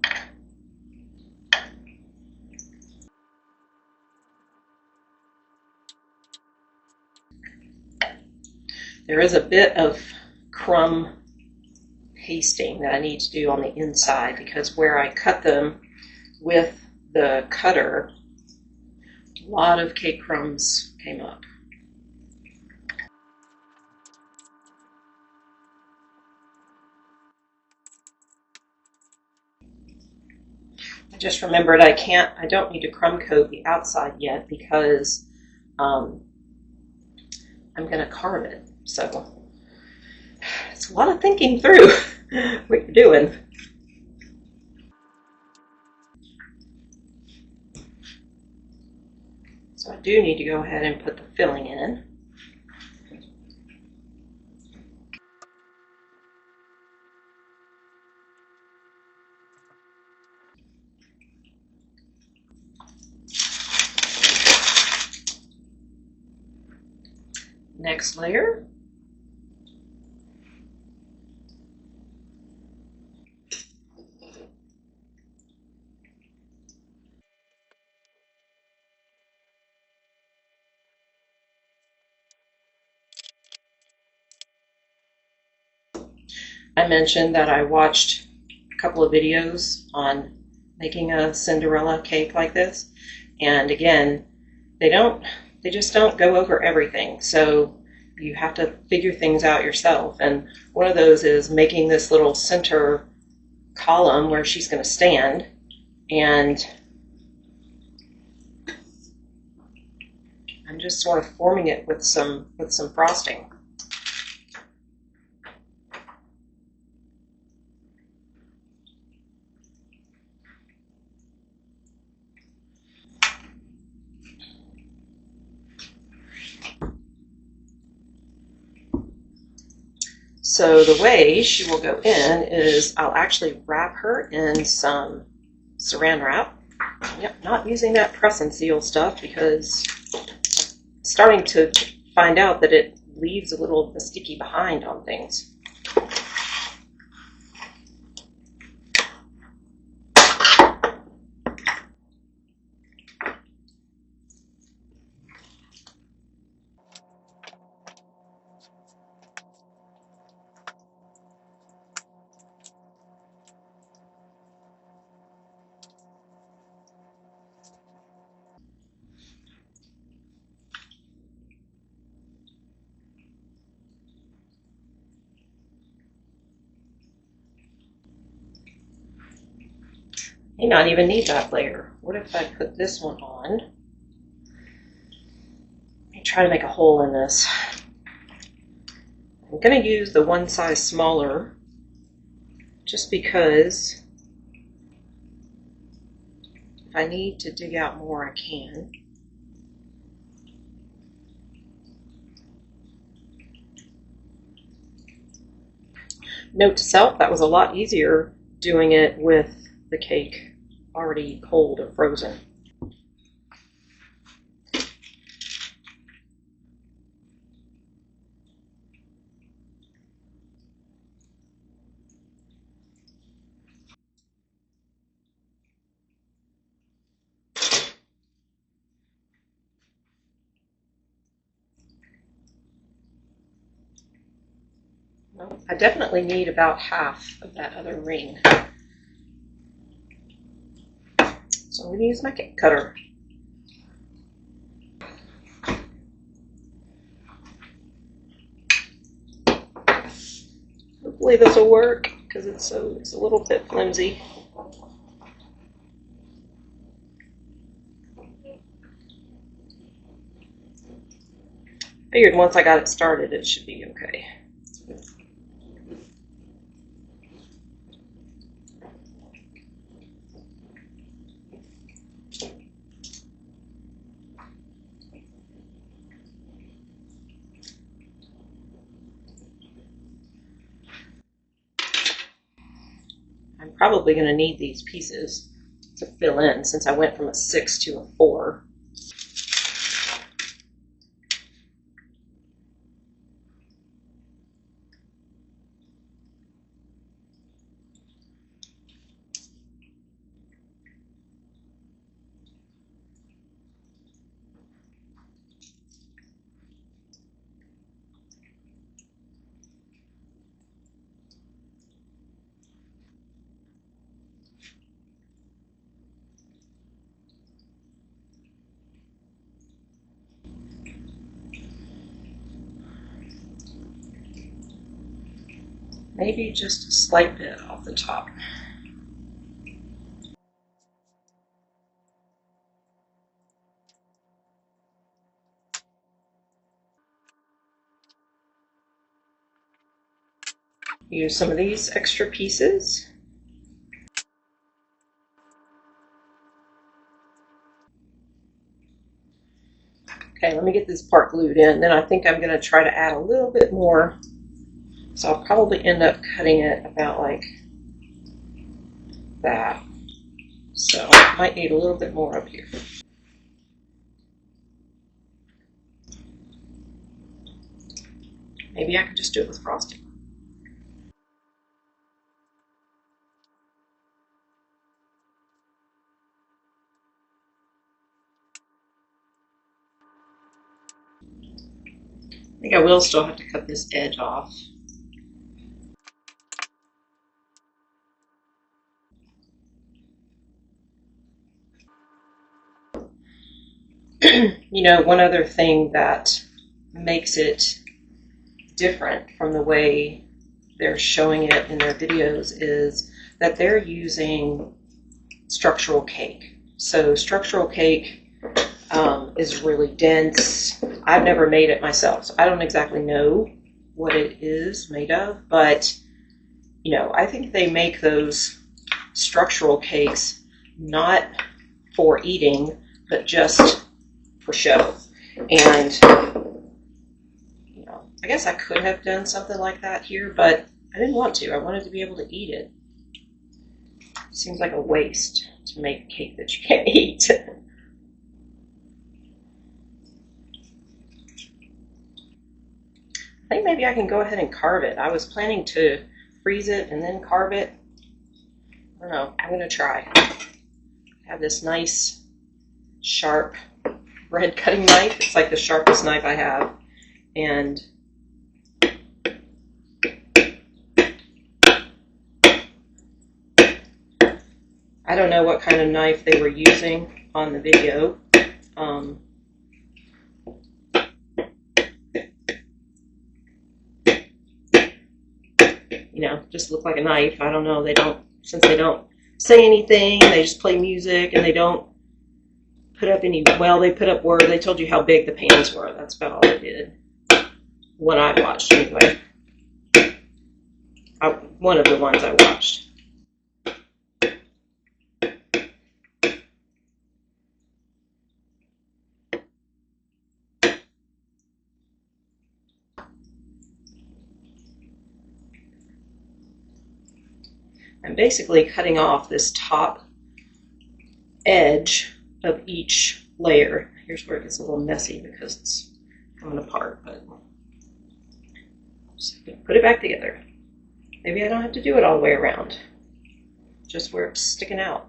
There is a bit of crumb pasting that I need to do on the inside because where I cut them with the cutter, a lot of cake crumbs came up. I just remembered I don't need to crumb coat the outside yet because I'm going to carve it. So it's a lot of thinking through what you're doing. So I do need to go ahead and put the filling in. Next layer. I mentioned that I watched a couple of videos on making a Cinderella cake like this, and again, they just don't go over everything. So you have to figure things out yourself. And one of those is making this little center column where she's going to stand, and I'm just sort of forming it with some frosting. So the way she will go in is I'll actually wrap her in some saran wrap. Yep, not using that press and seal stuff because I'm starting to find out that it leaves a little sticky behind on things. May not even need that layer. What if I put this one on? Let me try to make a hole in this. I'm going to use the one size smaller just because if I need to dig out more, I can. Note to self, that was a lot easier doing it with the cake already cold or frozen. Well, I definitely need about half of that other ring. So I'm going to use my cake cutter. Hopefully this will work because it's a little bit flimsy. Figured once I got it started, it should be okay. I'm probably going to need these pieces to fill in since I went from a 6 to a 4. Maybe just a slight bit off the top. Use some of these extra pieces. Okay, let me get this part glued in. Then I think I'm going to try to add a little bit more. So I'll probably end up cutting it about like that. So I might need a little bit more up here. Maybe I could just do it with frosting. I think I will still have to cut this edge off. You know, one other thing that makes it different from the way they're showing it in their videos is that they're using structural cake. So structural cake is really dense. I've never made it myself, so I don't exactly know what it is made of, but you know, I think they make those structural cakes not for eating, but just for show. And you know, I guess I could have done something like that here, but I didn't want to. I wanted to be able to eat it. Seems like a waste to make a cake that you can't eat. I think maybe I can go ahead and carve it. I was planning to freeze it and then carve it. I don't know. I'm going to try. I have this nice, sharp bread cutting knife. It's like the sharpest knife I have. And I don't know what kind of knife they were using on the video. You know, just look like a knife. I don't know. Since they don't say anything, they just play music, and they don't put up any, well, they put up word. They told you how big the pans were. That's about all they did. What I watched, anyway. One of the ones I watched. I'm basically cutting off this top edge of each layer. Here's where it gets a little messy because it's coming apart, but just put it back together. Maybe I don't have to do it all the way around, just where it's sticking out.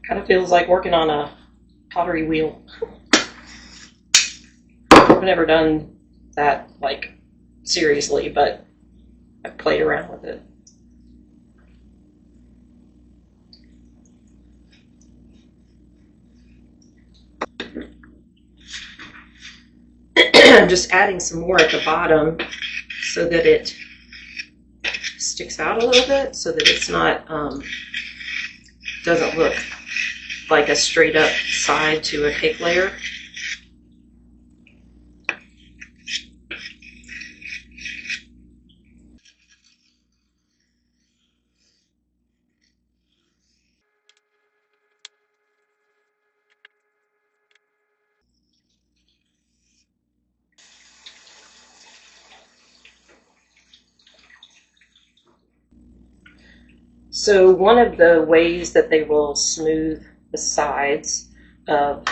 Kind of feels like working on a pottery wheel. I've never done that, like, seriously, but I've played around with it. I'm just adding some more at the bottom so that it sticks out a little bit, so that it's not, doesn't look like a straight up side to a cake layer. So one of the ways that they will smooth the sides of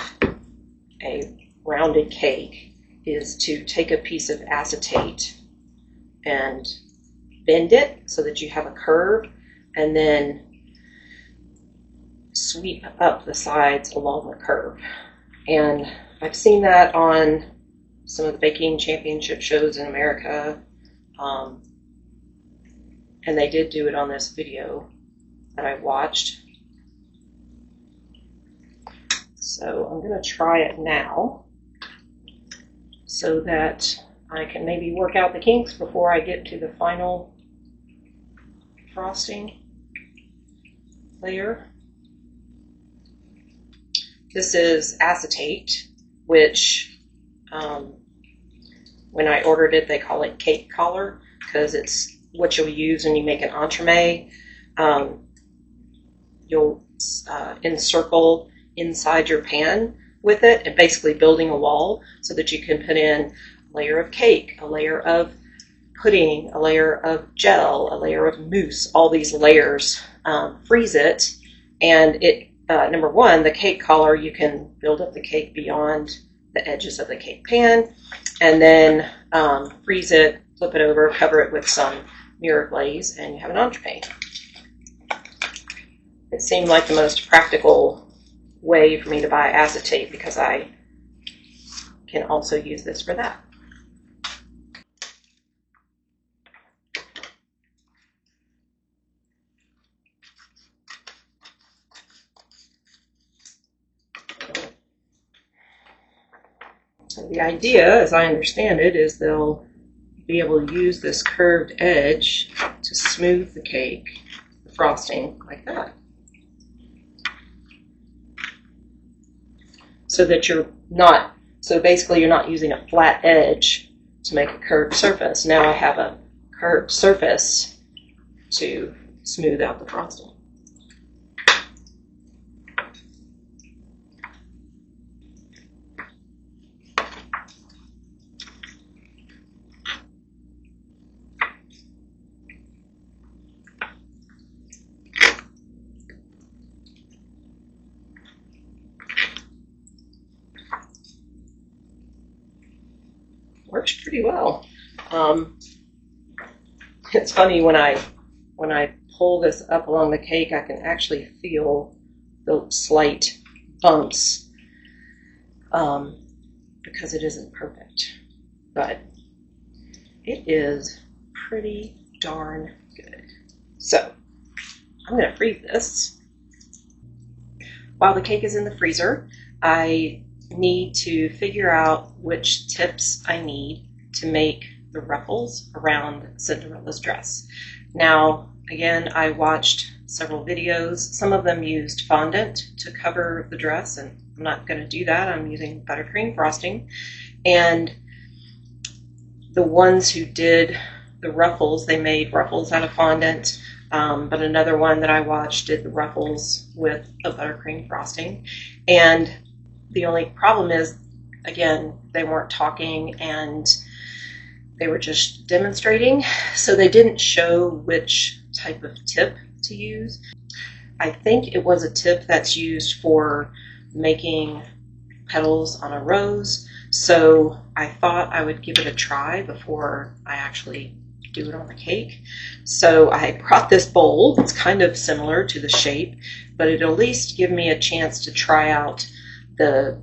a rounded cake is to take a piece of acetate and bend it so that you have a curve, and then sweep up the sides along the curve. And I've seen that on some of the baking championship shows in America, and they did do it on this video that I watched. So I'm going to try it now so that I can maybe work out the kinks before I get to the final frosting layer. This is acetate, which when I ordered it, they call it cake color because it's what you'll use when you make an entremet. You'll encircle inside your pan with it and basically building a wall so that you can put in a layer of cake, a layer of pudding, a layer of gel, a layer of mousse, all these layers. Freeze it, and it number one, the cake color, you can build up the cake beyond the edges of the cake pan, and then freeze it flip it over, cover it with some mirror glaze, and you have an entremet. It seemed like the most practical way for me to buy acetate because I can also use this for that. So the idea, as I understand it, is they'll be able to use this curved edge to smooth the cake, the frosting, like that. So that basically you're not using a flat edge to make a curved surface. Now I have a curved surface to smooth out the frosting. Works pretty well. It's funny when I pull this up along the cake, I can actually feel the slight bumps because it isn't perfect, but it is pretty darn good. So I'm going to freeze this. While the cake is in the freezer, I need to figure out which tips I need to make the ruffles around Cinderella's dress. Now, again, I watched several videos. Some of them used fondant to cover the dress, and I'm not going to do that. I'm using buttercream frosting. And the ones who did the ruffles, they made ruffles out of fondant. But another one that I watched did the ruffles with a buttercream frosting. And the only problem is, again, they weren't talking and they were just demonstrating, so they didn't show which type of tip to use. I think it was a tip that's used for making petals on a rose, so I thought I would give it a try before I actually do it on the cake. So I brought this bowl. It's kind of similar to the shape, but it'll at least give me a chance to try out the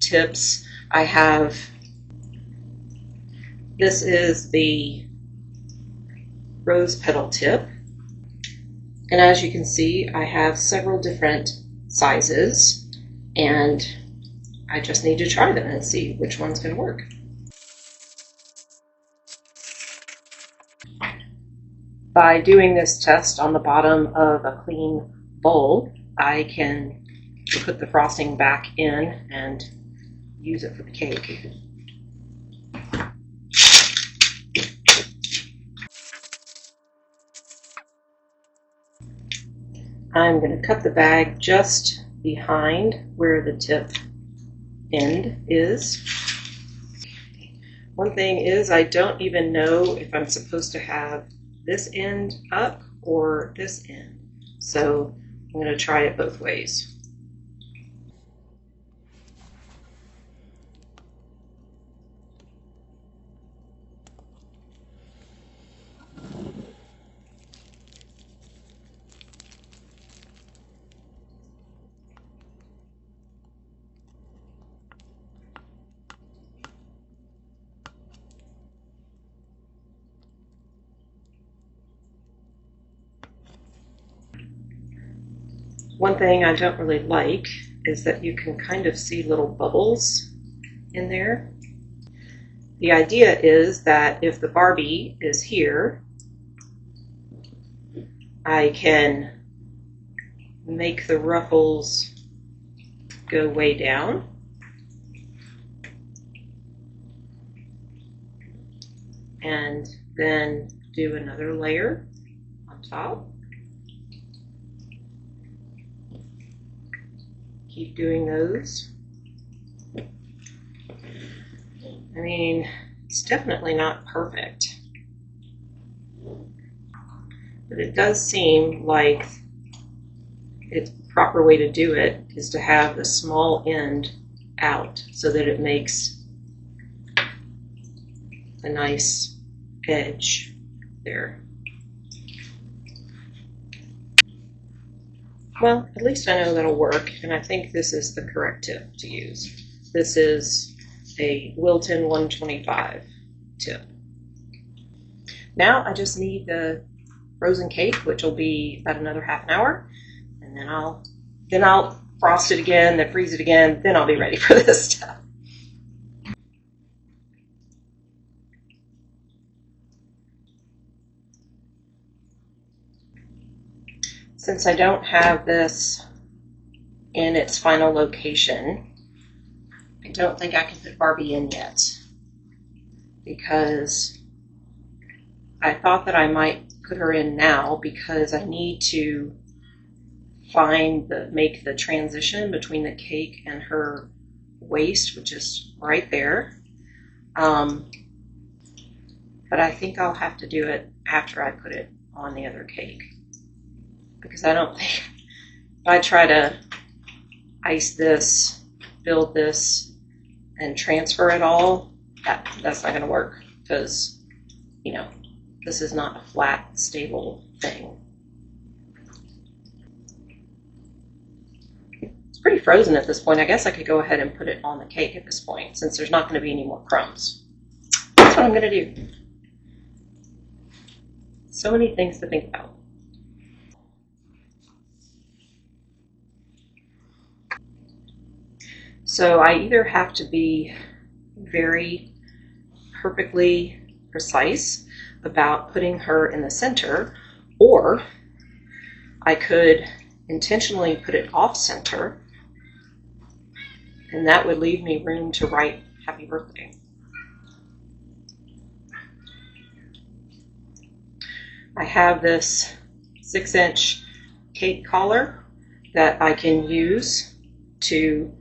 tips. I have, this is the rose petal tip, and as you can see, I have several different sizes, and I just need to try them and see which one's going to work. By doing this test on the bottom of a clean bowl, I can put the frosting back in and use it for the cake. I'm going to cut the bag just behind where the tip end is. One thing is, I don't even know if I'm supposed to have this end up or this end, so I'm going to try it both ways. One thing I don't really like is that you can kind of see little bubbles in there. The idea is that if the Barbie is here, I can make the ruffles go way down. And then do another layer on top. Keep doing those. I mean, it's definitely not perfect, but it does seem like the proper way to do it is to have the small end out so that it makes a nice edge there. Well, at least I know that'll work, and I think this is the correct tip to use. This is a Wilton 125 tip. Now I just need the frozen cake, which will be about another half an hour, and then I'll frost it again, then freeze it again, then I'll be ready for this stuff. Since I don't have this in its final location, I don't think I can put Barbie in yet, because I thought that I might put her in now because I need to make the transition between the cake and her waist, which is right there. But I think I'll have to do it after I put it on the other cake, because I don't think if I try to ice this, build this, and transfer it all, that's not going to work, because, you know, this is not a flat, stable thing. It's pretty frozen at this point. I guess I could go ahead and put it on the cake at this point, since there's not going to be any more crumbs. That's what I'm going to do. So many things to think about. So I either have to be very perfectly precise about putting her in the center, or I could intentionally put it off center, and that would leave me room to write happy birthday. I have this 6-inch cake collar that I can use to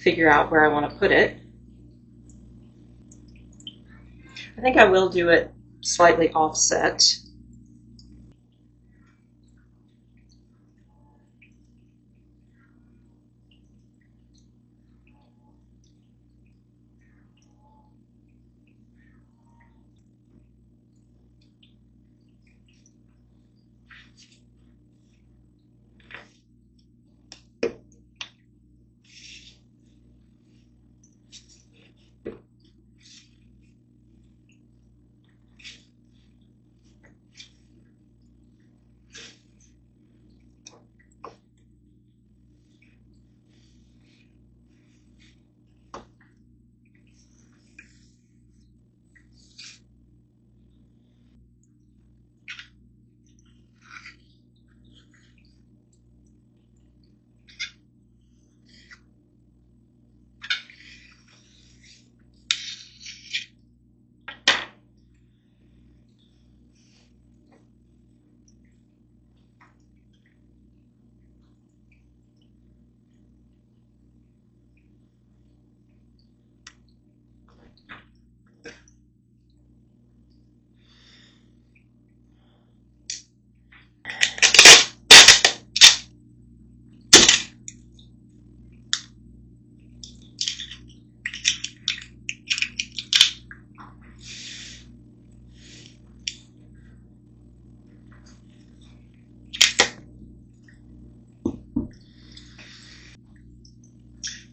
figure out where I want to put it. I think I will do it slightly offset.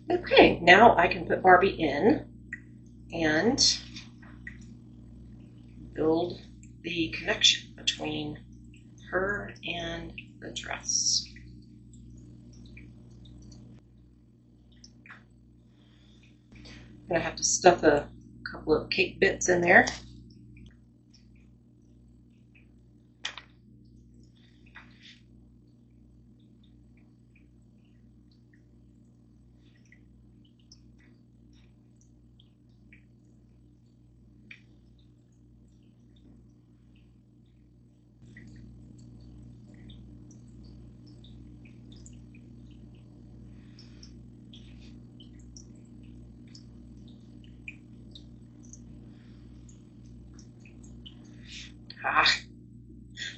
Okay, now I can put Barbie in and build the connection between her and the dress. I'm going to have to stuff a couple of cake bits in there.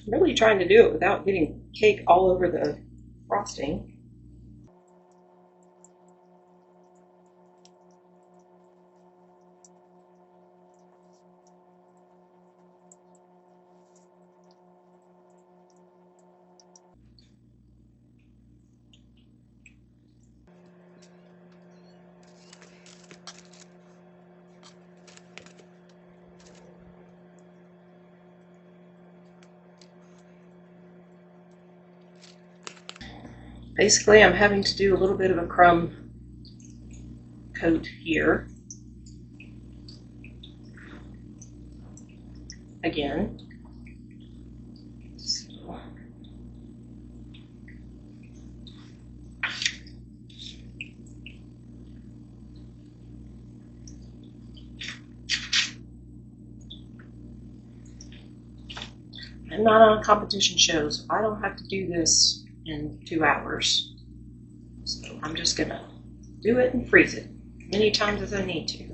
I'm really trying to do it without getting cake all over the frosting. Basically, I'm having to do a little bit of a crumb coat here. Again. So. I'm not on a competition show, so I don't have to do this in 2 hours. So I'm just gonna do it and freeze it many times as I need to.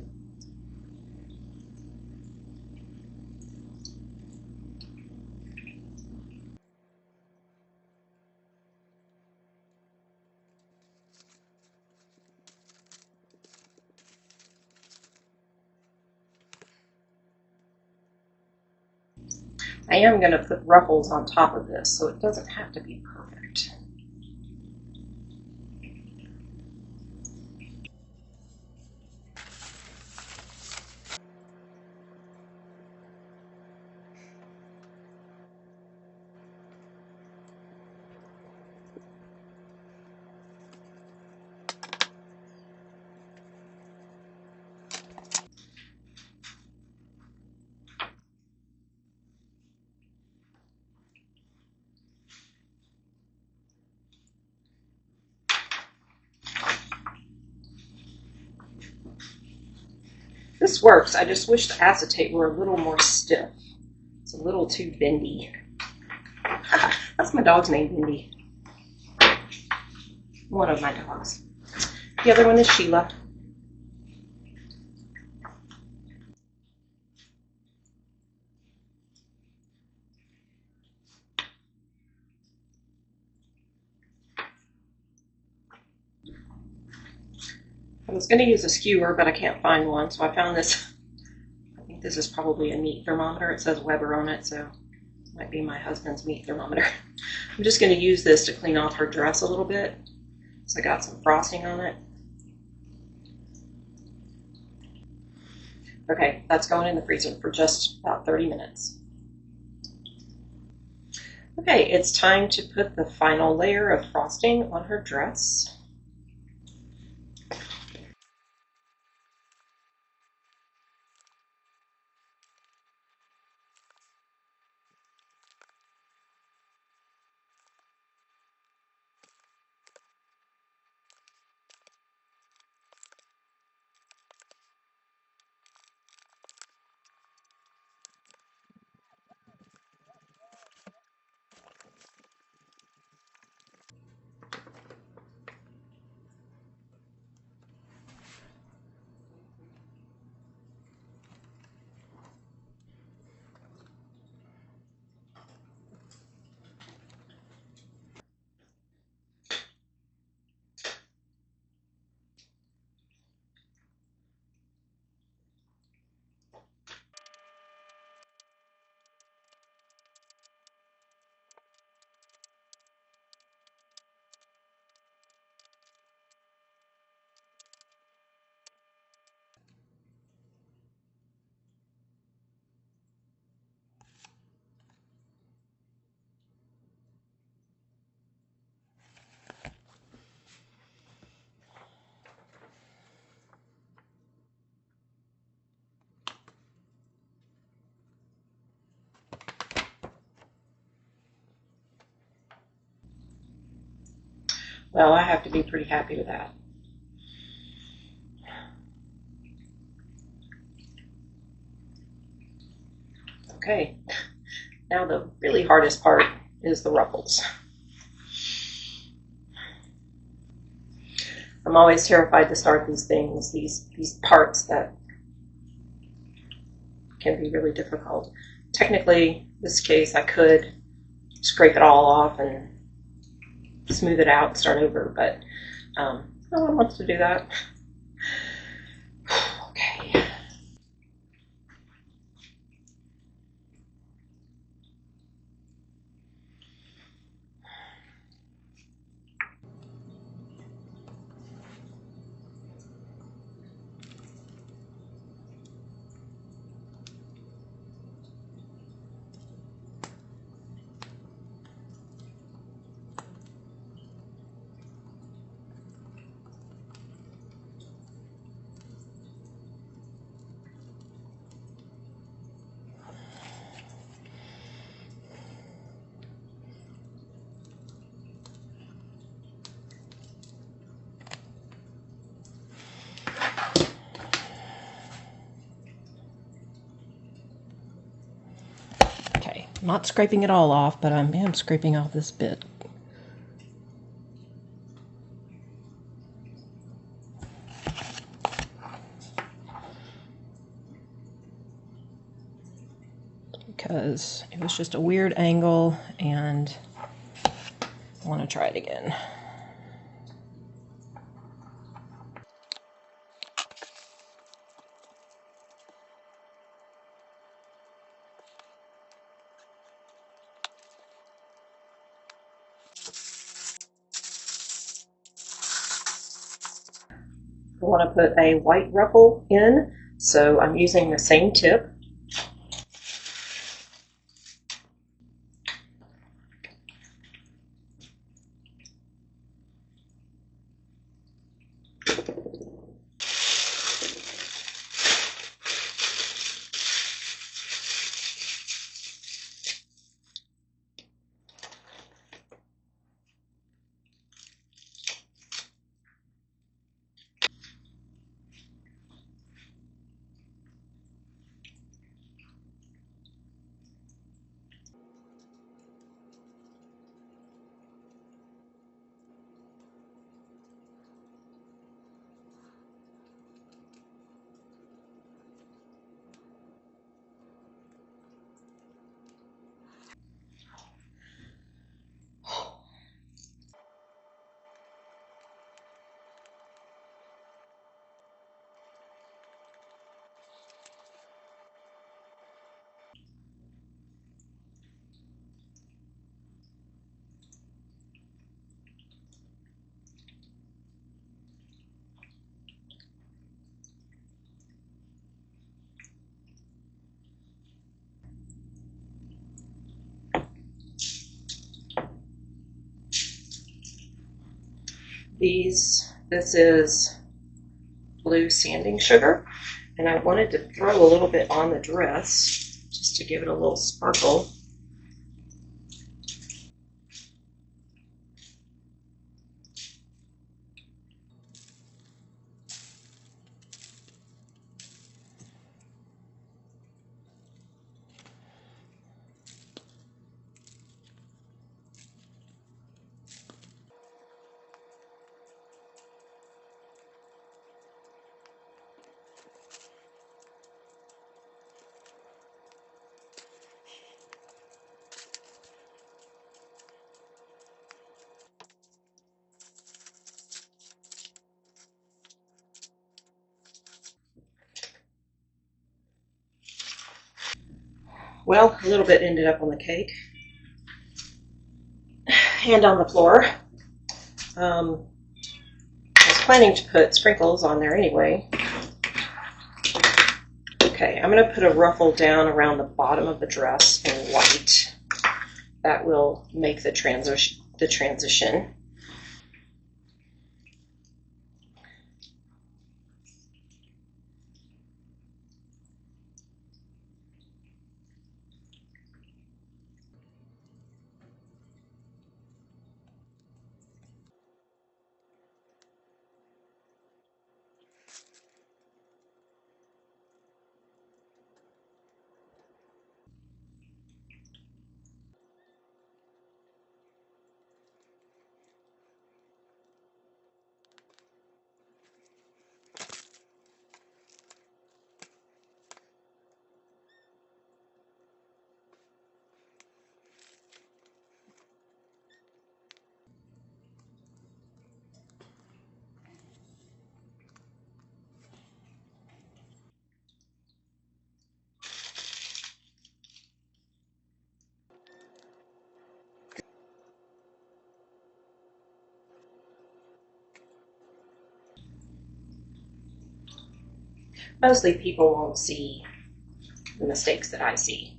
I am going to put ruffles on top of this, so it doesn't have to be perfect. This works. I just wish the acetate were a little more stiff. It's a little too bendy. That's my dog's name, Bendy. One of my dogs. The other one is Sheila. I was going to use a skewer, but I can't find one, so I found this. I think this is probably a meat thermometer. It says Weber on it, so it might be my husband's meat thermometer. I'm just going to use this to clean off her dress a little bit. So I got some frosting on it. Okay, that's going in the freezer for just about 30 minutes. Okay, it's time to put the final layer of frosting on her dress. Well, I have to be pretty happy with that. Okay, now the really hardest part is the ruffles. I'm always terrified to start these things, these parts that can be really difficult. Technically, in this case, I could scrape it all off and smooth it out and start over, but no one wants to do that. Okay. I'm not scraping it all off, but I am scraping off this bit. Because it was just a weird angle and I want to try it again. I want to put a white ruffle in, so I'm using the same tip. This is blue sanding sugar, and I wanted to throw a little bit on the dress just to give it a little sparkle. Well, a little bit ended up on the cake and on the floor. I was planning to put sprinkles on there anyway. Okay, I'm going to put a ruffle down around the bottom of the dress in white. That will make the transition. Mostly people won't see the mistakes that I see.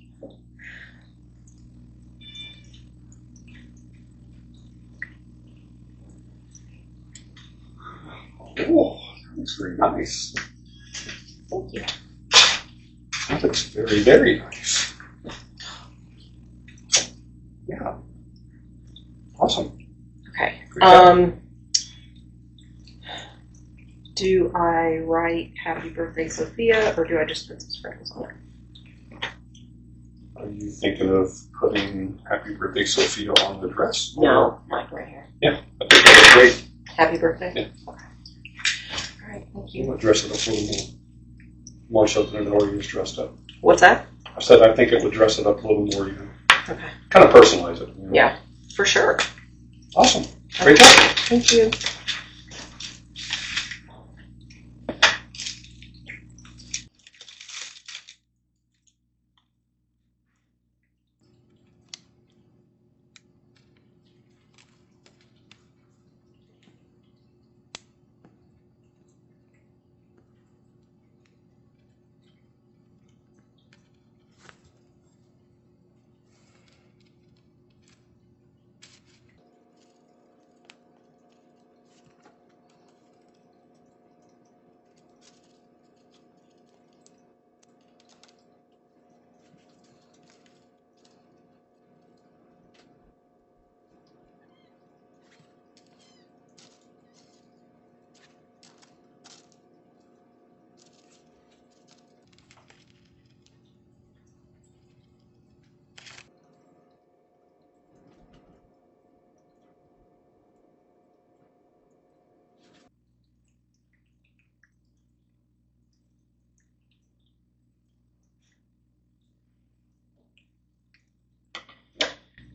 Oh, that looks very nice. Thank you. That looks very, very nice. Yeah. Awesome. Okay. Good job. Do I write Happy Birthday Sophia, or do I just put some sprinkles on it? Are you thinking of putting Happy Birthday Sophia on the dress? No, like right here. Yeah, I think that would be great. Happy birthday? Yeah. Okay. All right, thank You you. would dress it up a little more so than it already is dressed up. What's that? I said I think it would dress it up a little more, Okay. kind of personalize it. Yeah, for sure. Awesome. Great job. Thank you.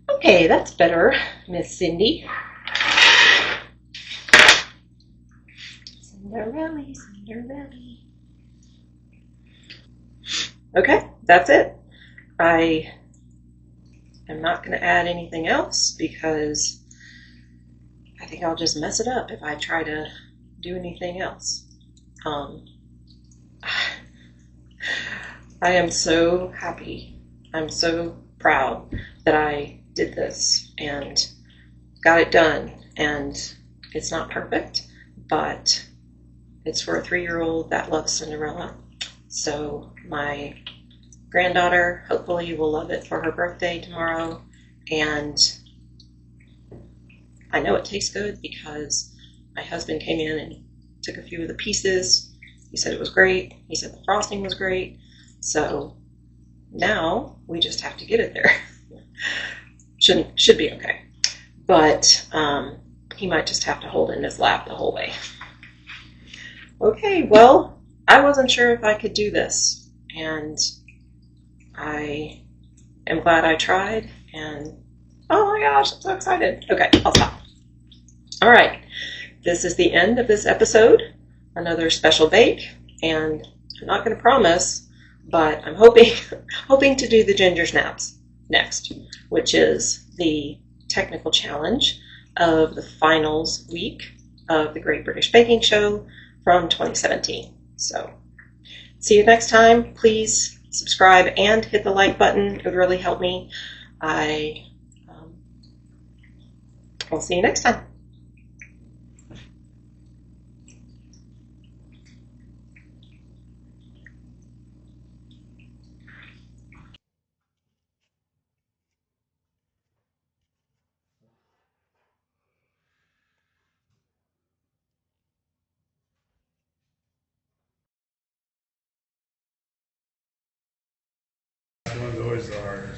Okay, that's better, Miss Cindy. Cinderella, Cinderella. Okay, that's it. I am not going to add anything else because I think I'll just mess it up if I try to do anything else. I am so happy. I'm so proud that I did this and got it done. And it's not perfect, but it's for a 3-year-old that loves Cinderella. So my granddaughter hopefully will love it for her birthday tomorrow. And I know it tastes good because my husband came in and took a few of the pieces. He said it was great. He said the frosting was great. So now we just have to get it there. Should be okay. But he might just have to hold it in his lap the whole way. Okay, well, I wasn't sure if I could do this. And I am glad I tried. And oh my gosh, I'm so excited. Okay, I'll stop. All right, this is the end of this episode. Another special bake. And I'm not going to promise, but I'm hoping to do the ginger snaps next, which is the technical challenge of the finals week of the Great British Baking Show from 2017. So see you next time. Please subscribe and hit the like button. It would really help me. I'll see you next time. One of those are.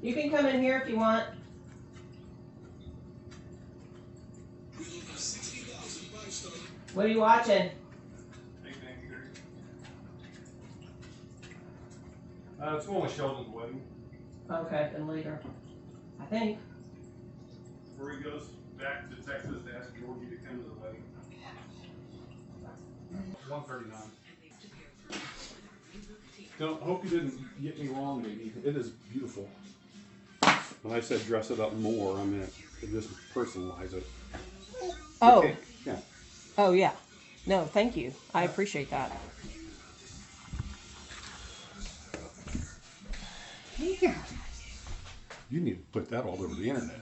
You can come in here if you want. What are you watching? It's one with Sheldon's wedding. Okay, then later. I think. Where he goes back to Texas to ask Georgie to come to the wedding. 139. Don't, hope you didn't get me wrong, baby. It is beautiful. When I said dress it up more, I meant just personalize it. Oh. Okay. Yeah. Oh, yeah. No, thank you. I appreciate that. Yeah. You need to put that all over the internet.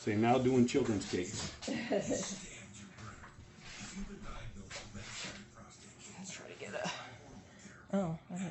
Say, now doing children's cakes. Let's try to get a. Oh, I